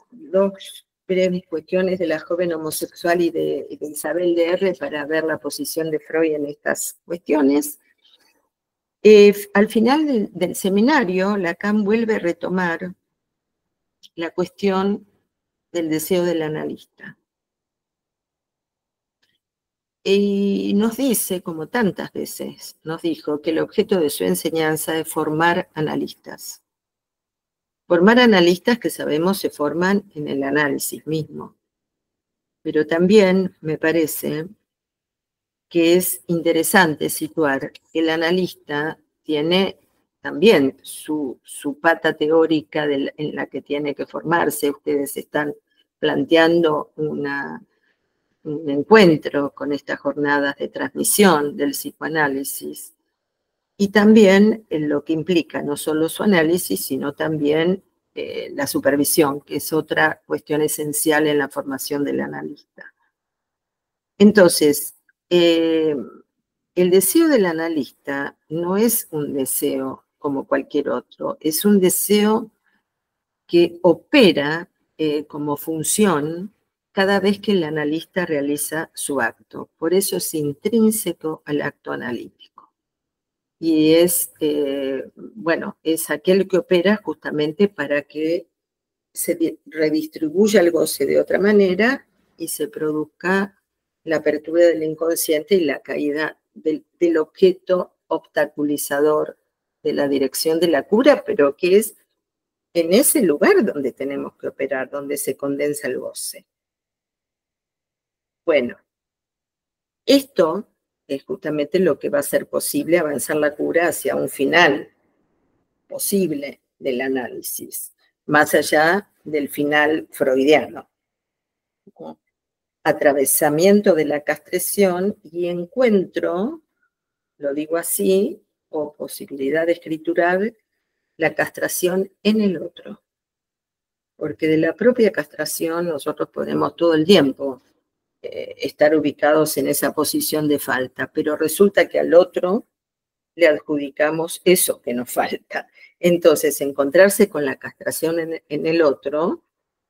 dos breves cuestiones de la joven homosexual y de Isabel de R. para ver la posición de Freud en estas cuestiones. Al final del seminario, Lacan vuelve a retomar la cuestión del deseo del analista. Y nos dice, como tantas veces, nos dijo que el objeto de su enseñanza es formar analistas. Formar analistas que sabemos se forman en el análisis mismo. Pero también me parece que es interesante situar que el analista tiene también su pata teórica en la que tiene que formarse. Ustedes están planteando un encuentro con estas jornadas de transmisión del psicoanálisis. Y también en lo que implica no solo su análisis, sino también la supervisión, que es otra cuestión esencial en la formación del analista. Entonces, el deseo del analista no es un deseo como cualquier otro, es un deseo que opera como función cada vez que el analista realiza su acto. Por eso es intrínseco al acto analítico. Y es, bueno, es aquel que opera justamente para que se redistribuya el goce de otra manera y se produzca la apertura del inconsciente y la caída del objeto obstaculizador de la dirección de la cura, pero que es en ese lugar donde tenemos que operar, donde se condensa el goce. Bueno, esto es justamente lo que va a hacer posible avanzar la cura hacia un final posible del análisis, más allá del final freudiano. Atravesamiento de la castración y encuentro, lo digo así, o posibilidad escritural, la castración en el otro. porque de la propia castración nosotros podemos todo el tiempo estar ubicados en esa posición de falta, pero resulta que al otro le adjudicamos eso que nos falta. Entonces, encontrarse con la castración en el otro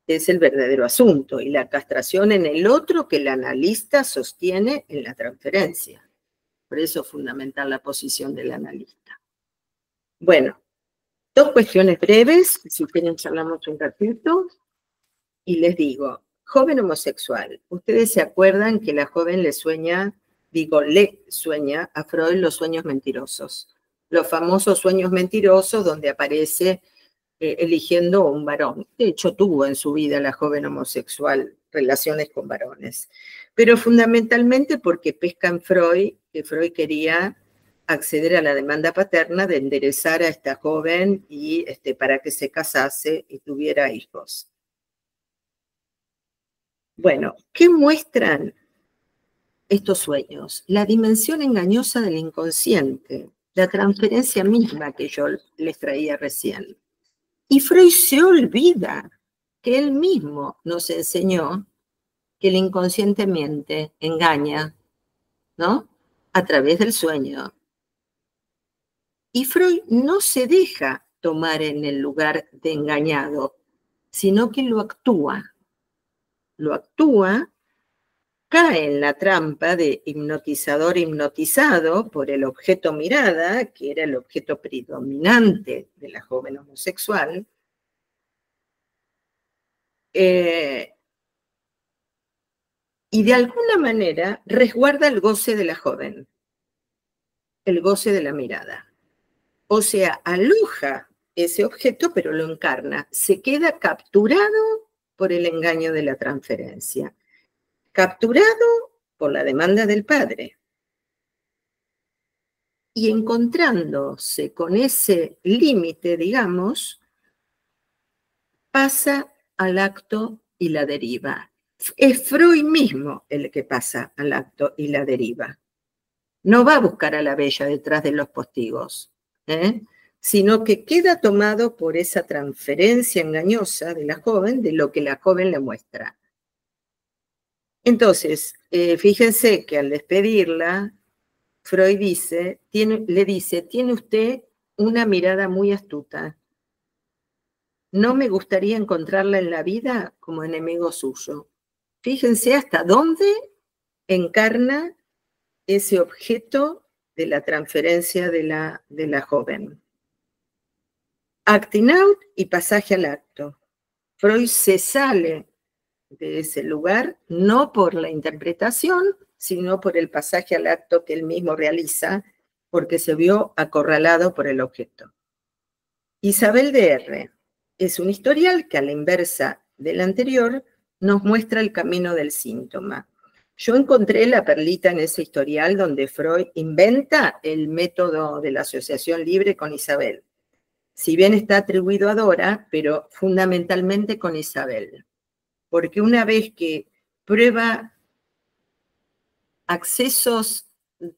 es el verdadero asunto, y la castración en el otro que el analista sostiene en la transferencia. Por eso es fundamental la posición del analista. Bueno, dos cuestiones breves, si quieren charlamos un ratito, y les digo, joven homosexual, ustedes se acuerdan que la joven le sueña a Freud los sueños mentirosos, los famosos sueños mentirosos donde aparece eligiendo un varón. De hecho, tuvo en su vida la joven homosexual relaciones con varones, pero fundamentalmente porque pesca en Freud, que Freud quería acceder a la demanda paterna de enderezar a esta joven y para que se casase y tuviera hijos. Bueno, ¿qué muestran estos sueños? La dimensión engañosa del inconsciente, la transferencia misma que yo les traía recién. Y Freud se olvida que él mismo nos enseñó que el inconsciente miente, engaña, ¿no? A través del sueño. Y Freud no se deja tomar en el lugar de engañado, sino que lo actúa. Lo actúa, cae en la trampa de hipnotizador hipnotizado por el objeto mirada, que era el objeto predominante de la joven homosexual, y de alguna manera resguarda el goce de la joven, el goce de la mirada. O sea, aloja ese objeto, pero lo encarna. Se queda capturado por el engaño de la transferencia, capturado por la demanda del padre. Y encontrándose con ese límite, digamos, pasa al acto y la deriva. Es Freud mismo el que pasa al acto y la deriva. No va a buscar a la bella detrás de los postigos, sino que queda tomado por esa transferencia engañosa de la joven, de lo que la joven le muestra. Entonces, fíjense que al despedirla, Freud le dice, tiene usted una mirada muy astuta. No me gustaría encontrarla en la vida como enemigo suyo. Fíjense hasta dónde encarna ese objeto de la transferencia de la joven. Acting out y pasaje al acto. Freud se sale de ese lugar no por la interpretación, sino por el pasaje al acto que él mismo realiza, porque se vio acorralado por el objeto. Isabel de R. es un historial que a la inversa del anterior nos muestra el camino del síntoma. Yo encontré la perlita en ese historial donde Freud inventa el método de la asociación libre con Isabel. Si bien está atribuido a Dora, pero fundamentalmente con Isabel. Porque una vez que prueba accesos,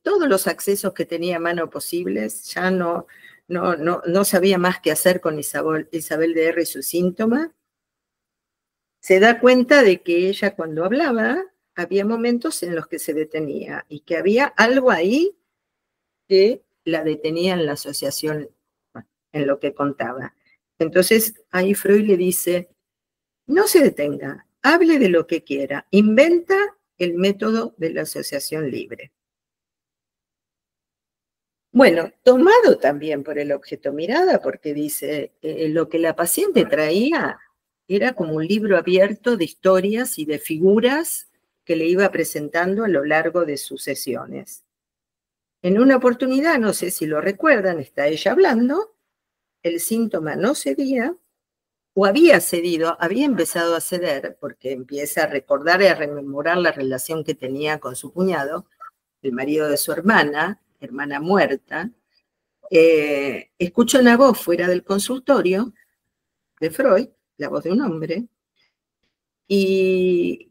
todos los accesos que tenía a mano posibles, ya no sabía más qué hacer con Isabel de R y su síntoma, se da cuenta de que ella cuando hablaba, había momentos en los que se detenía y que había algo ahí que la detenía en la asociación, en lo que contaba. Entonces ahí Freud le dice, no se detenga, hable de lo que quiera, inventa el método de la asociación libre. Bueno, tomado también por el objeto mirada, porque dice, lo que la paciente traía era como un libro abierto de historias y de figuras que le iba presentando a lo largo de sus sesiones. En una oportunidad, no sé si lo recuerdan, está ella hablando, el síntoma no cedía, o había cedido, había empezado a ceder, porque empieza a recordar y a rememorar la relación que tenía con su cuñado, el marido de su hermana muerta. Escucha una voz fuera del consultorio de Freud, la voz de un hombre, y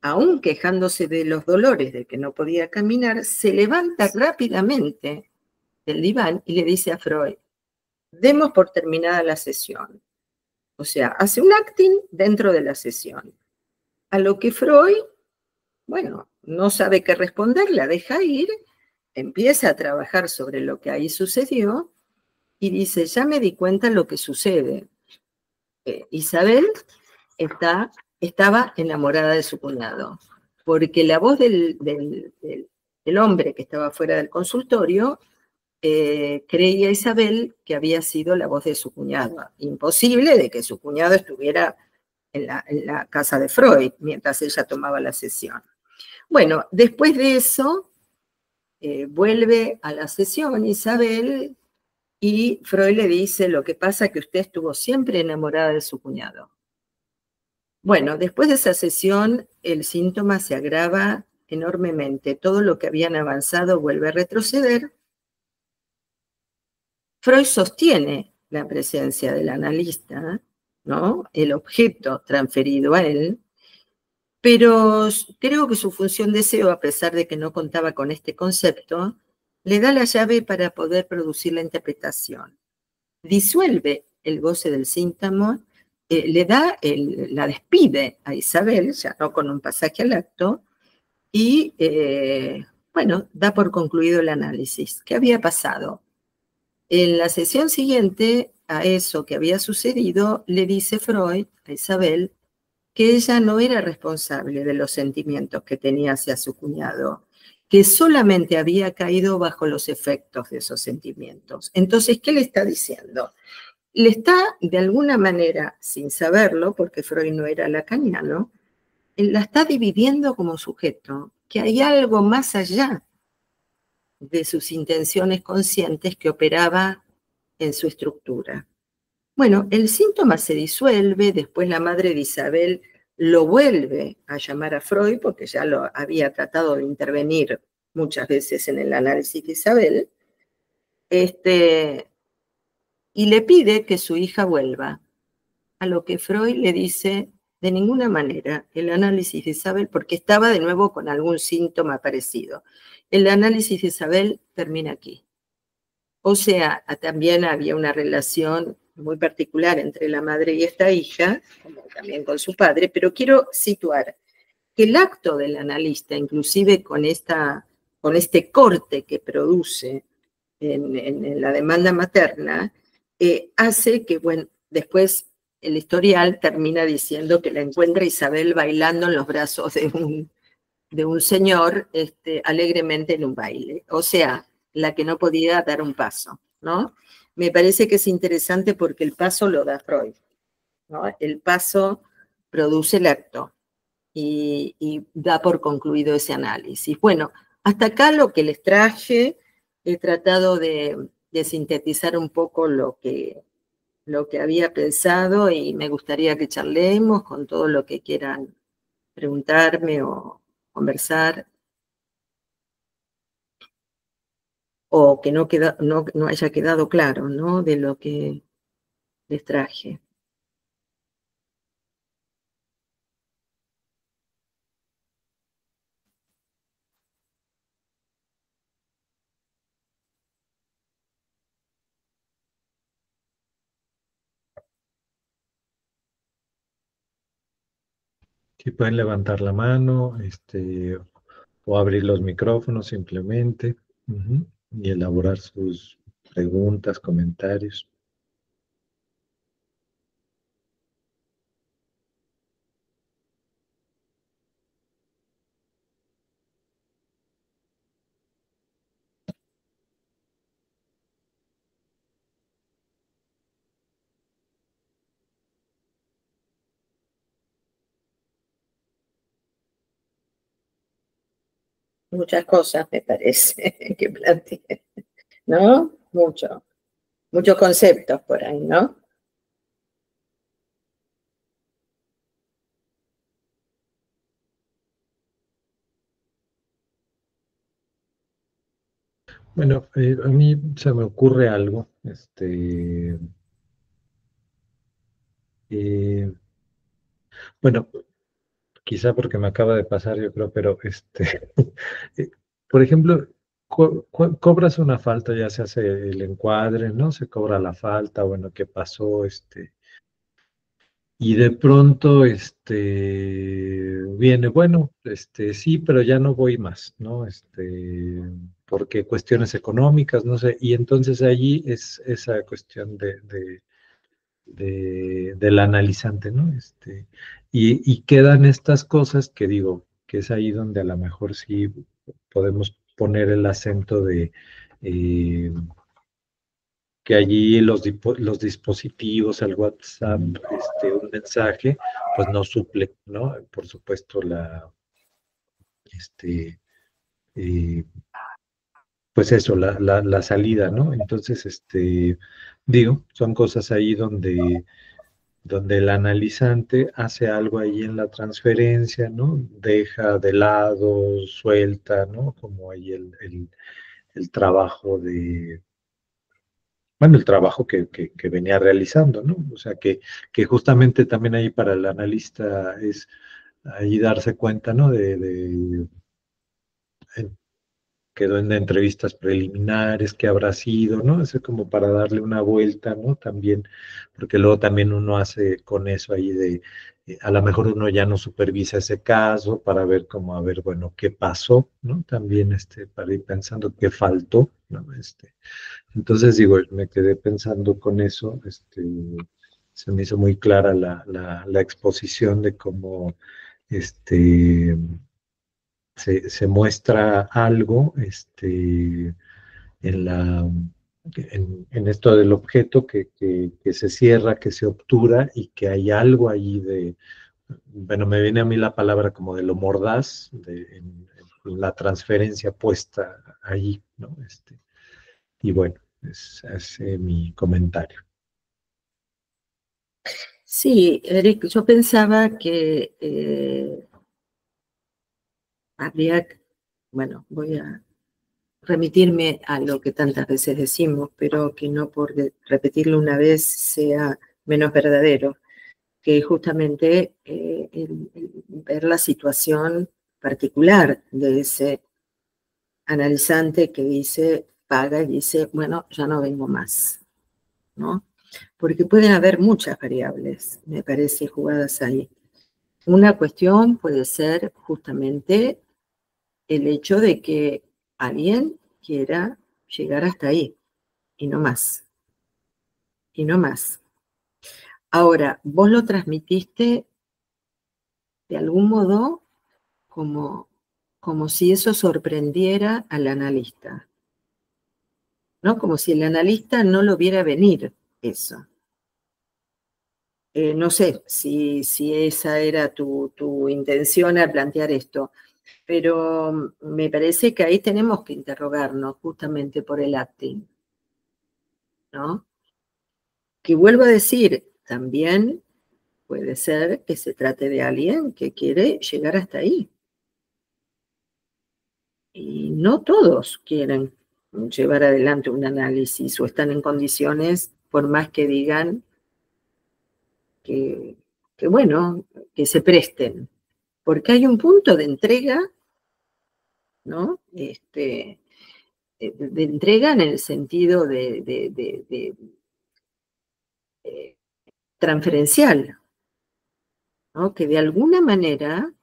aún quejándose de los dolores de que no podía caminar, se levanta rápidamente del diván y le dice a Freud, demos por terminada la sesión. O sea, hace un acting dentro de la sesión. A lo que Freud, bueno, no sabe qué responder, la deja ir, empieza a trabajar sobre lo que ahí sucedió y dice, ya me di cuenta lo que sucede. Isabel estaba enamorada de su cuñado, porque la voz del hombre que estaba fuera del consultorio creía Isabel que había sido la voz de su cuñado. Imposible de que su cuñado estuviera en la casa de Freud mientras ella tomaba la sesión. Bueno, después de eso, vuelve a la sesión Isabel y Freud le dice, lo que pasa es que usted estuvo siempre enamorada de su cuñado. Bueno, después de esa sesión, el síntoma se agrava enormemente. Todo lo que habían avanzado vuelve a retroceder. Freud sostiene la presencia del analista, ¿no? El objeto transferido a él, pero creo que su función deseo, a pesar de que no contaba con este concepto, le da la llave para poder producir la interpretación. Disuelve el goce del síntoma, le da, la despide a Isabel, ya no con un pasaje al acto, y bueno, da por concluido el análisis. ¿Qué había pasado? En la sesión siguiente a eso que había sucedido, le dice Freud a Isabel que ella no era responsable de los sentimientos que tenía hacia su cuñado, que solamente había caído bajo los efectos de esos sentimientos. Entonces, ¿qué le está diciendo? Le está, de alguna manera, sin saberlo, porque Freud no era lacaniano, la está dividiendo como sujeto, que hay algo más allá de sus intenciones conscientes que operaba en su estructura. Bueno, el síntoma se disuelve, después la madre de Isabel lo vuelve a llamar a Freud, porque ya lo había tratado de intervenir muchas veces en el análisis de Isabel, y le pide que su hija vuelva, a lo que Freud le dice, de ninguna manera, el análisis de Isabel, porque estaba de nuevo con algún síntoma parecido. El análisis de Isabel termina aquí. O sea, también había una relación muy particular entre la madre y esta hija, como también con su padre, pero quiero situar que el acto del analista, inclusive con este corte que produce en la demanda materna, hace que, bueno, después el historial termina diciendo que la encuentra Isabel bailando en los brazos de un señor alegremente en un baile. O sea, la que no podía dar un paso, ¿no? Me parece que es interesante porque el paso lo da Freud, ¿no? El paso produce el acto y da por concluido ese análisis. Bueno, hasta acá lo que les traje, he tratado de sintetizar un poco lo que había pensado y me gustaría que charlemos con todo lo que quieran preguntarme o conversar, o que no haya quedado claro, ¿no? De lo que les traje. Si pueden levantar la mano, o abrir los micrófonos simplemente, y elaborar sus preguntas, comentarios. Muchas cosas, me parece, que planteé, ¿no? Muchos conceptos por ahí, ¿no? Bueno, a mí se me ocurre algo, eh, bueno, quizá porque me acaba de pasar, yo creo, pero eh, por ejemplo, cobras una falta, ya se hace el encuadre, ¿no? Se cobra la falta, bueno, ¿qué pasó? Y de pronto, viene, bueno, sí, pero ya no voy más, ¿no? Porque cuestiones económicas, no sé, y entonces allí es esa cuestión del analizante, ¿no? Y quedan estas cosas que digo, que es ahí donde a lo mejor sí podemos poner el acento de eh, que allí los dispositivos, el WhatsApp, un mensaje, pues no suple, ¿no? Por supuesto, este, eh, pues eso, la salida, ¿no? Entonces, digo, son cosas ahí donde el analizante hace algo ahí en la transferencia, ¿no? Deja de lado, suelta, ¿no? Como ahí el trabajo bueno, el trabajo que venía realizando, ¿no? O sea, que justamente también ahí para el analista es ahí darse cuenta, ¿no? En- quedó en entrevistas preliminares, qué habrá sido, ¿no? Es como para darle una vuelta, ¿no? También, porque luego también uno hace con eso ahí a lo mejor uno ya no supervisa ese caso para ver cómo, a ver, bueno, qué pasó, ¿no? También, para ir pensando qué faltó, ¿no? Entonces, digo, me quedé pensando con eso, se me hizo muy clara la exposición de cómo, este, se muestra algo, en en esto del objeto que se cierra, que se obtura y que hay algo allí bueno, me viene a mí la palabra como de lo mordaz, en la transferencia puesta allí, ¿no? Y bueno, es mi comentario. Sí, Eric, yo pensaba que habría, bueno, voy a remitirme a lo que tantas veces decimos, pero que no por repetirlo una vez sea menos verdadero, que justamente el ver la situación particular de ese analizante que dice, paga y dice, bueno, ya no vengo más, ¿no? Porque pueden haber muchas variables, me parece, jugadas ahí. Una cuestión puede ser justamente el hecho de que alguien quiera llegar hasta ahí y no más, y no más. Ahora, vos lo transmitiste de algún modo como si eso sorprendiera al analista, ¿no? Como si el analista no lo viera venir eso. No sé si esa era tu intención al plantear esto, pero me parece que ahí tenemos que interrogarnos justamente por el acting, ¿no? Que vuelvo a decir, también puede ser que se trate de alguien que quiere llegar hasta ahí. Y no todos quieren llevar adelante un análisis o están en condiciones, por más que digan que, que bueno, que se presten. Porque hay un punto de entrega, ¿no? De entrega en el sentido de transferencial, ¿no? Que de alguna manera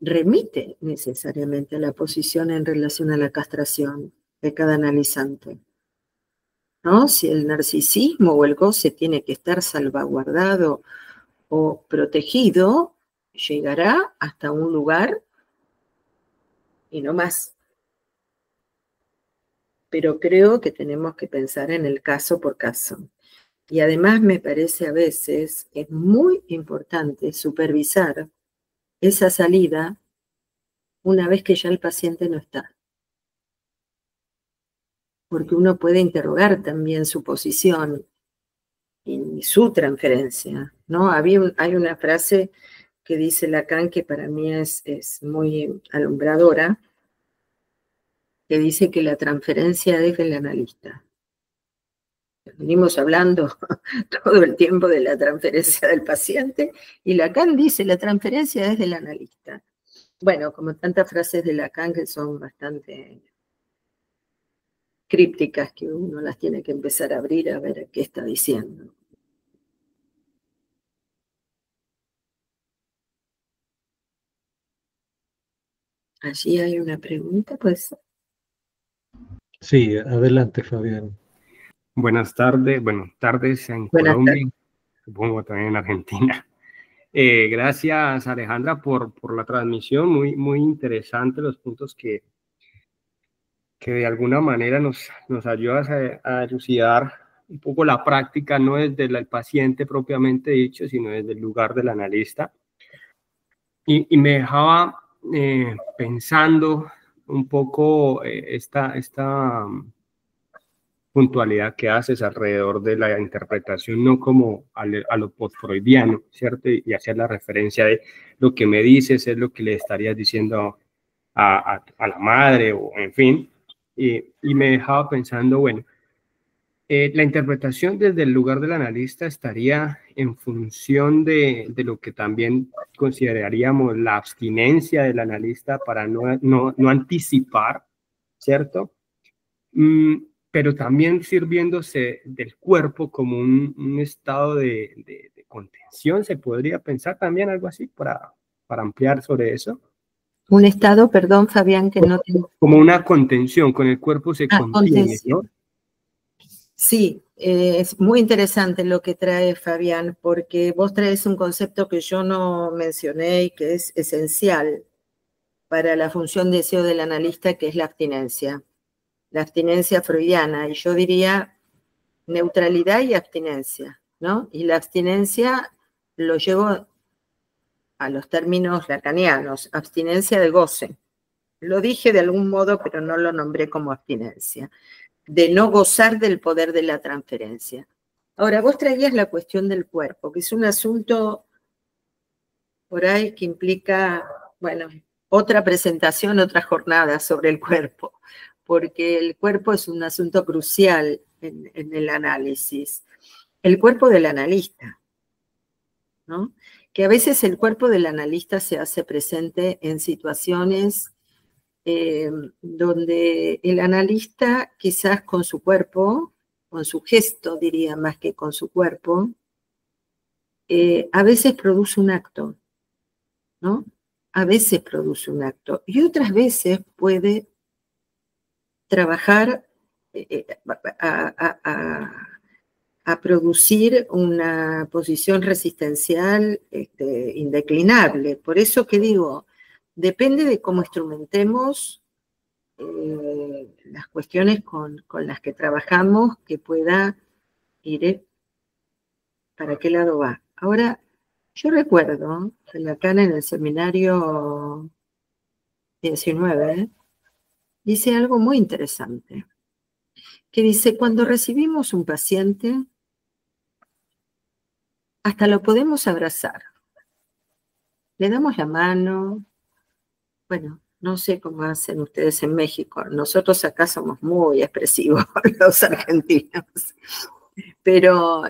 remite necesariamente a la posición en relación a la castración de cada analizante, ¿no? Si el narcisismo o el goce tiene que estar salvaguardado o protegido, llegará hasta un lugar y no más. Pero creo que tenemos que pensar en el caso por caso. Y además me parece a veces que es muy importante supervisar esa salida una vez que ya el paciente no está, porque uno puede interrogar también su posición y su transferencia, ¿no? Hay una frase que dice Lacan que para mí es muy alumbradora, que dice que la transferencia es del analista. Venimos hablando todo el tiempo de la transferencia del paciente y Lacan dice la transferencia es del analista. Bueno, como tantas frases de Lacan que son bastante crípticas que uno las tiene que empezar a abrir a ver qué está diciendo. Allí hay una pregunta, pues. Sí, adelante, Fabián. Buenas tardes en Buenas Colombia, tardes. supongo también en Argentina. Gracias, Alejandra, por la transmisión. Muy interesante los puntos que de alguna manera nos ayudas a elucidar un poco la práctica, no desde el paciente propiamente dicho, sino desde el lugar del analista. Y me dejaba pensando un poco esta puntualidad que haces alrededor de la interpretación, no como a lo post-freudiano, ¿cierto? Y hacer la referencia de lo que me dices es lo que le estarías diciendo a la madre, o en fin. Y me dejaba pensando, bueno, la interpretación desde el lugar del analista estaría en función de lo que también consideraríamos la abstinencia del analista para no anticipar, ¿cierto? Pero también sirviéndose del cuerpo como un estado de contención, se podría pensar también algo así para ampliar sobre eso. Un estado, perdón, Fabián, que no tengo. Como una contención, con el cuerpo se contiene, contención. ¿no? Sí, es muy interesante lo que trae Fabián, porque vos traes un concepto que yo no mencioné y que es esencial para la función de deseo del analista, que es la abstinencia freudiana, y yo diría neutralidad y abstinencia, ¿no? Y la abstinencia lo llevo a los términos lacanianos, abstinencia de goce. Lo dije de algún modo, pero no lo nombré como abstinencia, de no gozar del poder de la transferencia. Ahora, vos traías la cuestión del cuerpo, que es un asunto por ahí que implica, bueno, otra presentación, otra jornada sobre el cuerpo, porque el cuerpo es un asunto crucial en el análisis. El cuerpo del analista, ¿no? Que a veces el cuerpo del analista se hace presente en situaciones donde el analista quizás con su cuerpo, con su gesto diría más que con su cuerpo, a veces produce un acto, ¿no? A veces produce un acto y otras veces puede trabajar a producir una posición resistencial indeclinable. Por eso que digo, depende de cómo instrumentemos las cuestiones con las que trabajamos, que pueda ir para qué lado va. Ahora, yo recuerdo que Lacan en el seminario 19 dice algo muy interesante, que dice, cuando recibimos un paciente, hasta lo podemos abrazar. Le damos la mano, bueno, no sé cómo hacen ustedes en México, nosotros acá somos muy expresivos los argentinos, pero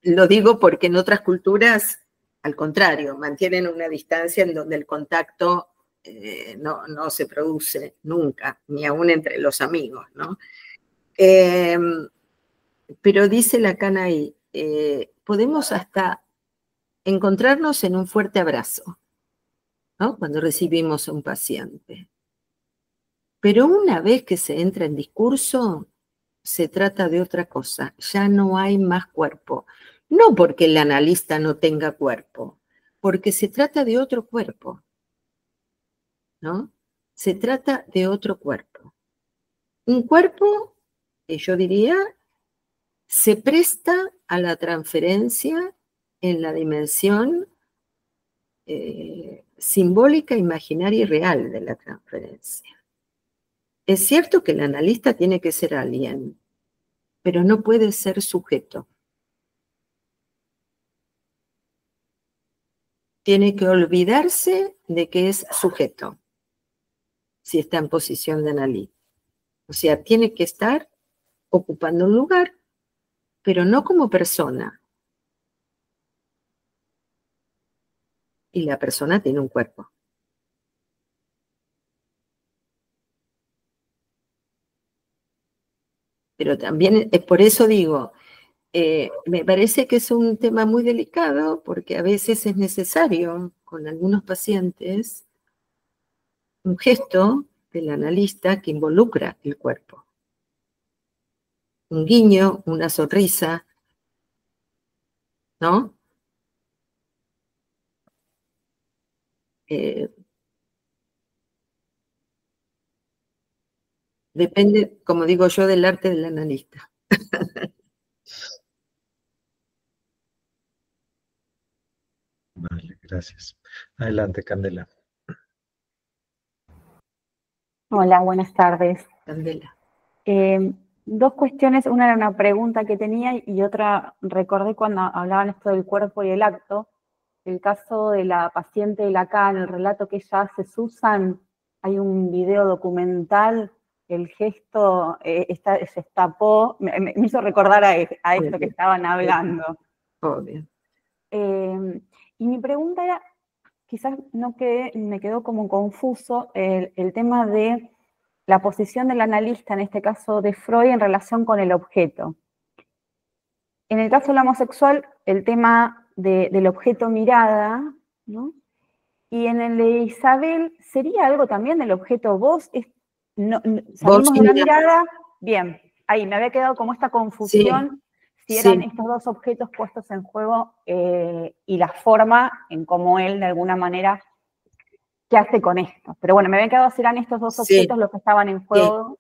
lo digo porque en otras culturas, al contrario, mantienen una distancia en donde el contacto no se produce nunca, ni aún entre los amigos, ¿no? Pero dice Lacan ahí, podemos hasta encontrarnos en un fuerte abrazo, ¿no? Cuando recibimos a un paciente. Pero una vez que se entra en discurso, se trata de otra cosa, ya no hay más cuerpo. No porque el analista no tenga cuerpo, porque se trata de otro cuerpo, ¿no? Se trata de otro cuerpo. Un cuerpo, que yo diría, se presta a la transferencia en la dimensión simbólica, imaginaria y real de la transferencia. Es cierto que el analista tiene que ser alguien, pero no puede ser sujeto. Tiene que olvidarse de que es sujeto, si está en posición de analista. O sea, tiene que estar ocupando un lugar, pero no como persona. Y la persona tiene un cuerpo. Pero también, por eso digo, me parece que es un tema muy delicado porque a veces es necesario con algunos pacientes un gesto del analista que involucra el cuerpo. Un guiño, una sonrisa, ¿no? Depende, como digo yo, del arte del analista. Vale, gracias. Adelante, Candela. Hola, buenas tardes. Candela. Dos cuestiones, una era una pregunta que tenía y otra recordé cuando hablaban esto del cuerpo y el acto, el caso de la paciente de Lacan, el relato que ella hace, Susan, hay un video documental, el gesto se estapó, me hizo recordar a esto que estaban hablando. Obvio. Y mi pregunta era, quizás me quedó como confuso el tema de la posición del analista, en este caso de Freud, en relación con el objeto. En el caso del homosexual, el tema del objeto mirada, ¿no? Y en el de Isabel, ¿sería algo también del objeto voz? Salimos de la mirada, bien, ahí me había quedado como esta confusión, si eran estos dos objetos puestos en juego y la forma en cómo él, de alguna manera, ¿qué hace con esto? Pero bueno, me había quedado si eran estos dos objetos los que estaban en juego.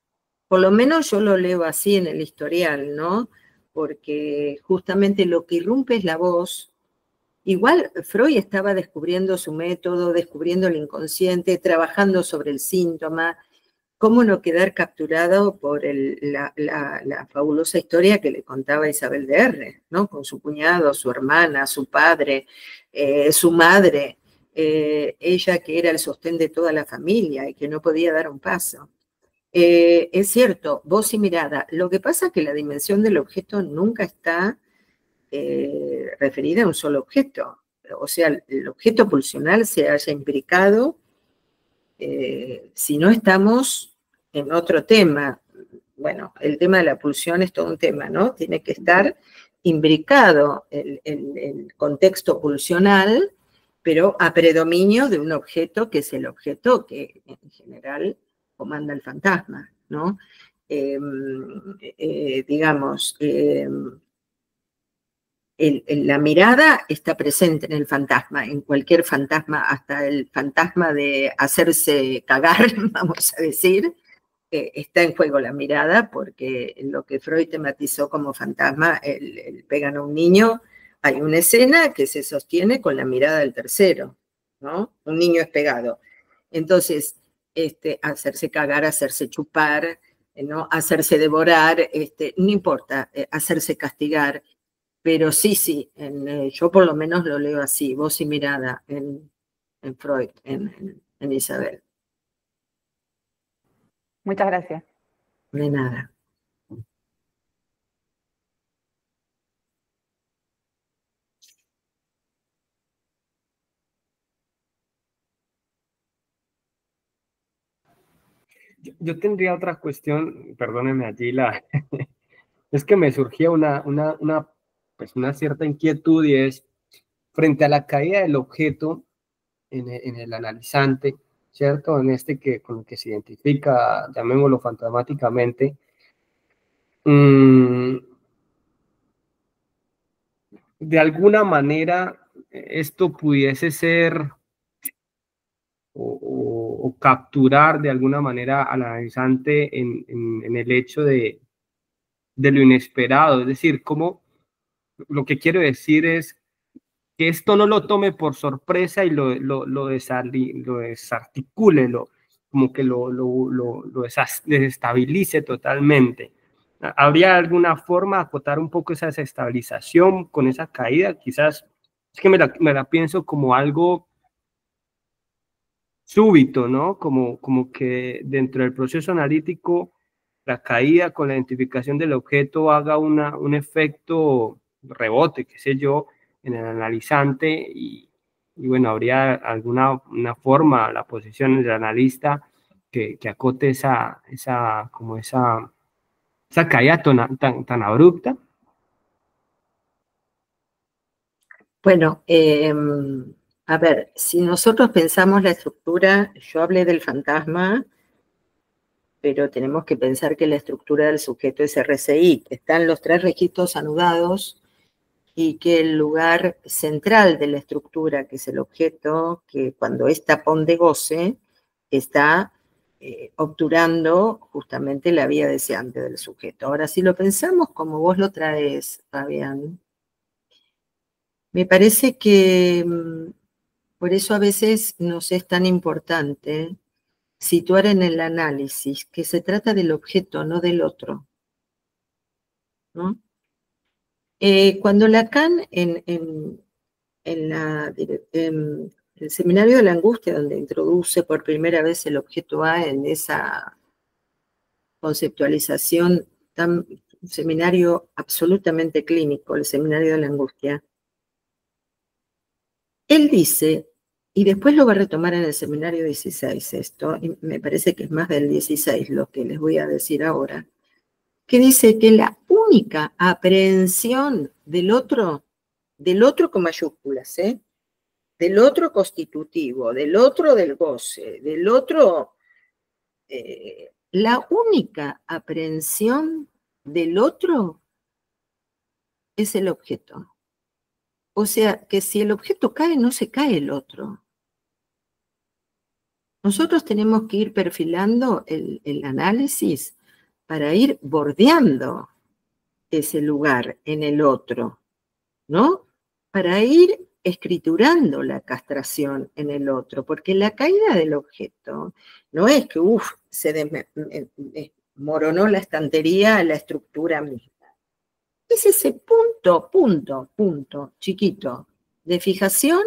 Por lo menos yo lo leo así en el historial, ¿no? Porque justamente lo que irrumpe es la voz. Igual Freud estaba descubriendo su método, descubriendo el inconsciente, trabajando sobre el síntoma. ¿Cómo no quedar capturado por la fabulosa historia que le contaba Isabel de R., ¿no? Con su cuñado, su hermana, su padre, su madre, ella que era el sostén de toda la familia y que no podía dar un paso. Es cierto, voz y mirada. Lo que pasa es que la dimensión del objeto nunca está referida a un solo objeto. O sea, el objeto pulsional se haya imbricado si no estamos en otro tema. Bueno, el tema de la pulsión es todo un tema, ¿no? Tiene que estar imbricado el contexto pulsional, pero a predominio de un objeto que es el objeto que en general comanda el fantasma, ¿no? Digamos, la mirada está presente en el fantasma, en cualquier fantasma, hasta el fantasma de hacerse cagar, vamos a decir, está en juego la mirada, porque lo que Freud tematizó como fantasma, el pegan a un niño, hay una escena que se sostiene con la mirada del tercero, ¿no? Un niño es pegado. Entonces, hacerse cagar, hacerse chupar, ¿no? Hacerse devorar, no importa, hacerse castigar, pero sí, yo por lo menos lo leo así, voz y mirada en Freud, en Isabel. Muchas gracias. De nada. Yo tendría otra cuestión, perdónenme allí, es que me surgía pues una cierta inquietud y es, frente a la caída del objeto en el analizante, ¿cierto? En con el que se identifica, llamémoslo fantasmáticamente, de alguna manera esto pudiese ser o capturar de alguna manera al analizante en el hecho de lo inesperado, es decir, lo que quiero decir es que esto no lo tome por sorpresa y lo desarticule, como que lo desestabilice totalmente. ¿Habría alguna forma de acotar un poco esa desestabilización con esa caída? Quizás es que me la pienso como algo súbito, ¿no? Como que dentro del proceso analítico la caída con la identificación del objeto haga un efecto rebote, qué sé yo, en el analizante y bueno, habría una forma, la posición del analista que acote esa caída tan abrupta. Bueno, A ver, si nosotros pensamos la estructura, yo hablé del fantasma, pero tenemos que pensar que la estructura del sujeto es RCI, que están los 3 registros anudados y que el lugar central de la estructura, que es el objeto, que cuando es tapón de goce, está obturando justamente la vía deseante del sujeto. Ahora, si lo pensamos como vos lo traes, Fabián, me parece que por eso a veces nos es tan importante situar en el análisis que se trata del objeto, no del otro, ¿no? Cuando Lacan en el Seminario de la Angustia, donde introduce por primera vez el objeto A en esa conceptualización, un seminario absolutamente clínico, el Seminario de la Angustia, él dice, y después lo va a retomar en el Seminario 16 esto, y me parece que es más del 16 lo que les voy a decir ahora, que dice que la única aprehensión del otro con mayúsculas, del otro constitutivo, del otro del goce, del otro, la única aprehensión del otro es el objeto. O sea, que si el objeto cae, no se cae el otro. Nosotros tenemos que ir perfilando el análisis para ir bordeando ese lugar en el otro, ¿no? Para ir escriturando la castración en el otro, porque la caída del objeto no es que, se desmoronó la estantería, la estructura misma. Es ese punto chiquito de fijación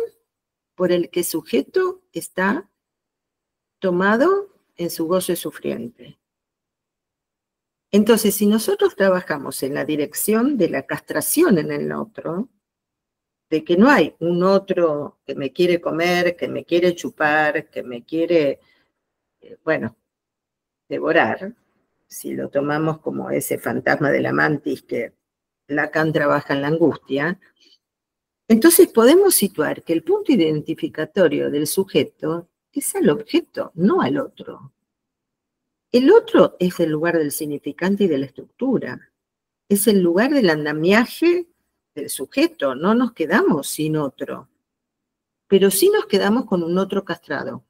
por el que el sujeto está tomado en su goce sufriente. Entonces, si nosotros trabajamos en la dirección de la castración en el otro, de que no hay un otro que me quiere comer, que me quiere chupar, que me quiere, devorar, si lo tomamos como ese fantasma de la mantis que Lacan trabaja en la angustia, entonces podemos situar que el punto identificatorio del sujeto es al objeto, no al otro. El otro es el lugar del significante y de la estructura, es el lugar del andamiaje del sujeto, no nos quedamos sin otro, pero sí nos quedamos con un otro castrado.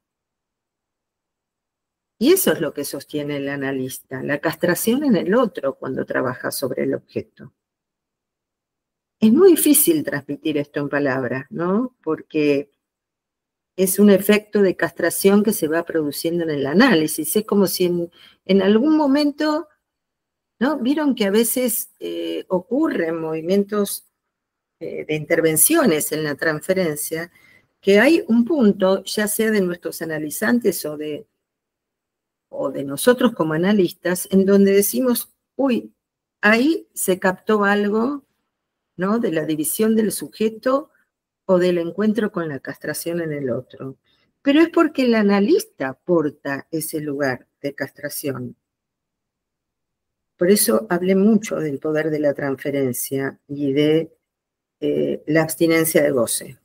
Y eso es lo que sostiene el analista, la castración en el otro cuando trabaja sobre el objeto. Es muy difícil transmitir esto en palabras, ¿no? Porque es un efecto de castración que se va produciendo en el análisis. Es como si en algún momento, ¿no? Vieron que a veces ocurren movimientos de intervenciones en la transferencia, que hay un punto, ya sea de nuestros analizantes o de nosotros como analistas, en donde decimos, uy, ahí se captó algo, ¿no? De la división del sujeto o del encuentro con la castración en el otro. Pero es porque el analista porta ese lugar de castración. Por eso hablé mucho del poder de la transferencia y de la abstinencia de goce.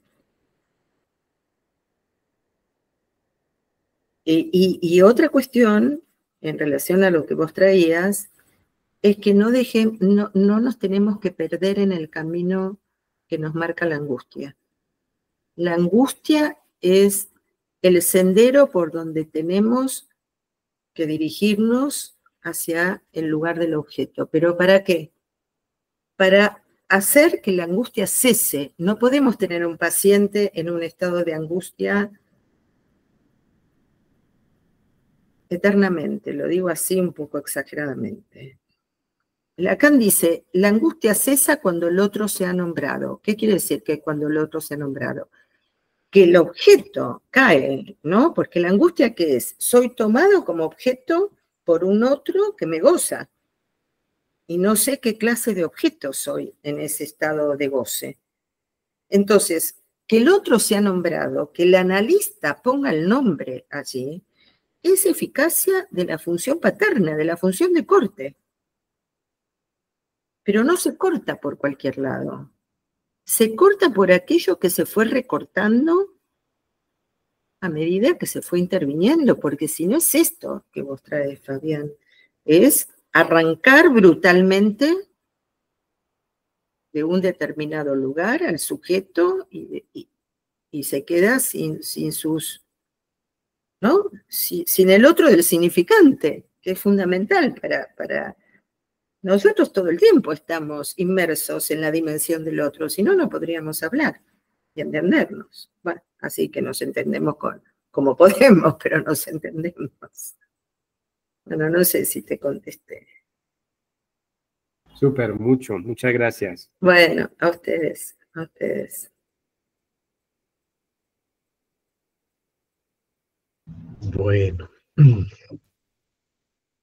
Y otra cuestión, en relación a lo que vos traías, es que no nos tenemos que perder en el camino que nos marca la angustia. La angustia es el sendero por donde tenemos que dirigirnos hacia el lugar del objeto. ¿Pero para qué? Para hacer que la angustia cese. No podemos tener un paciente en un estado de angustia eternamente, lo digo así un poco exageradamente. Lacan dice, la angustia cesa cuando el otro se ha nombrado. ¿Qué quiere decir que cuando el otro se ha nombrado? Que el objeto cae, ¿no? Porque la angustia, ¿qué es? Soy tomado como objeto por un otro que me goza. Y no sé qué clase de objeto soy en ese estado de goce. Entonces, que el otro sea nombrado, que el analista ponga el nombre allí, es eficacia de la función paterna, de la función de corte. Pero no se corta por cualquier lado. Se corta por aquello que se fue recortando a medida que se fue interviniendo, porque si no es esto que vos traes, Fabián, es arrancar brutalmente de un determinado lugar al sujeto y se queda sin sus, ¿no? Sin el otro del significante, que es fundamental para nosotros. Todo el tiempo estamos inmersos en la dimensión del otro, si no, no podríamos hablar y entendernos. Bueno, así que nos entendemos como podemos, pero nos entendemos. Bueno, no sé si te contesté. Súper, muchas gracias. Bueno, a ustedes, a ustedes. Bueno,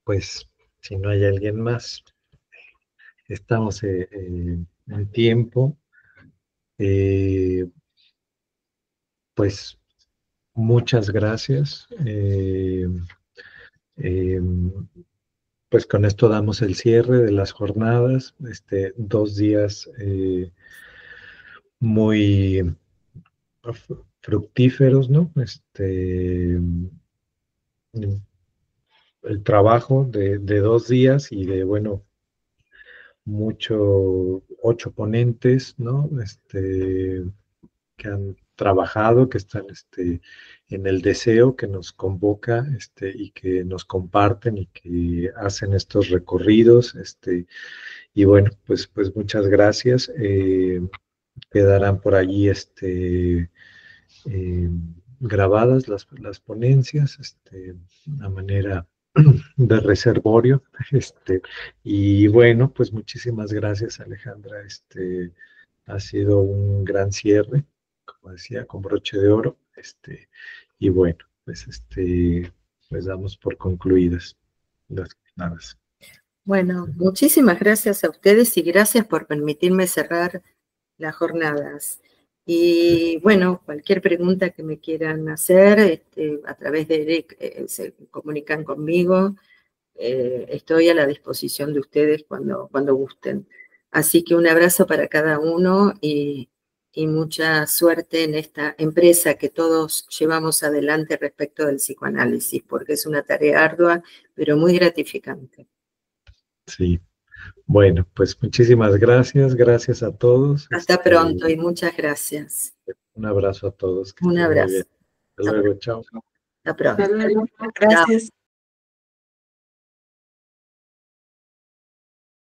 pues si no hay alguien más, estamos en tiempo. Pues muchas gracias. Pues con esto damos el cierre de las jornadas, 2 días muy fructíferos, ¿no? El trabajo de 2 días y de, bueno, 8 ponentes, ¿no? Que han trabajado, que están en el deseo, que nos convoca y que nos comparten y que hacen estos recorridos. Y bueno, pues muchas gracias. Quedarán por allí grabadas las ponencias, a manera de reservorio. Y bueno, pues muchísimas gracias, Alejandra. Ha sido un gran cierre, como decía, con broche de oro. Y bueno, pues damos por concluidas las jornadas. Bueno, muchísimas gracias a ustedes y gracias por permitirme cerrar las jornadas. Y bueno, cualquier pregunta que me quieran hacer, a través de Eric, se comunican conmigo. Estoy a la disposición de ustedes cuando gusten. Así que un abrazo para cada uno y mucha suerte en esta empresa que todos llevamos adelante respecto del psicoanálisis, porque es una tarea ardua, pero muy gratificante. Sí. Bueno, pues muchísimas gracias a todos. Hasta pronto y muchas gracias. Un abrazo a todos. Un abrazo. Hasta luego, chao. Hasta pronto. Gracias.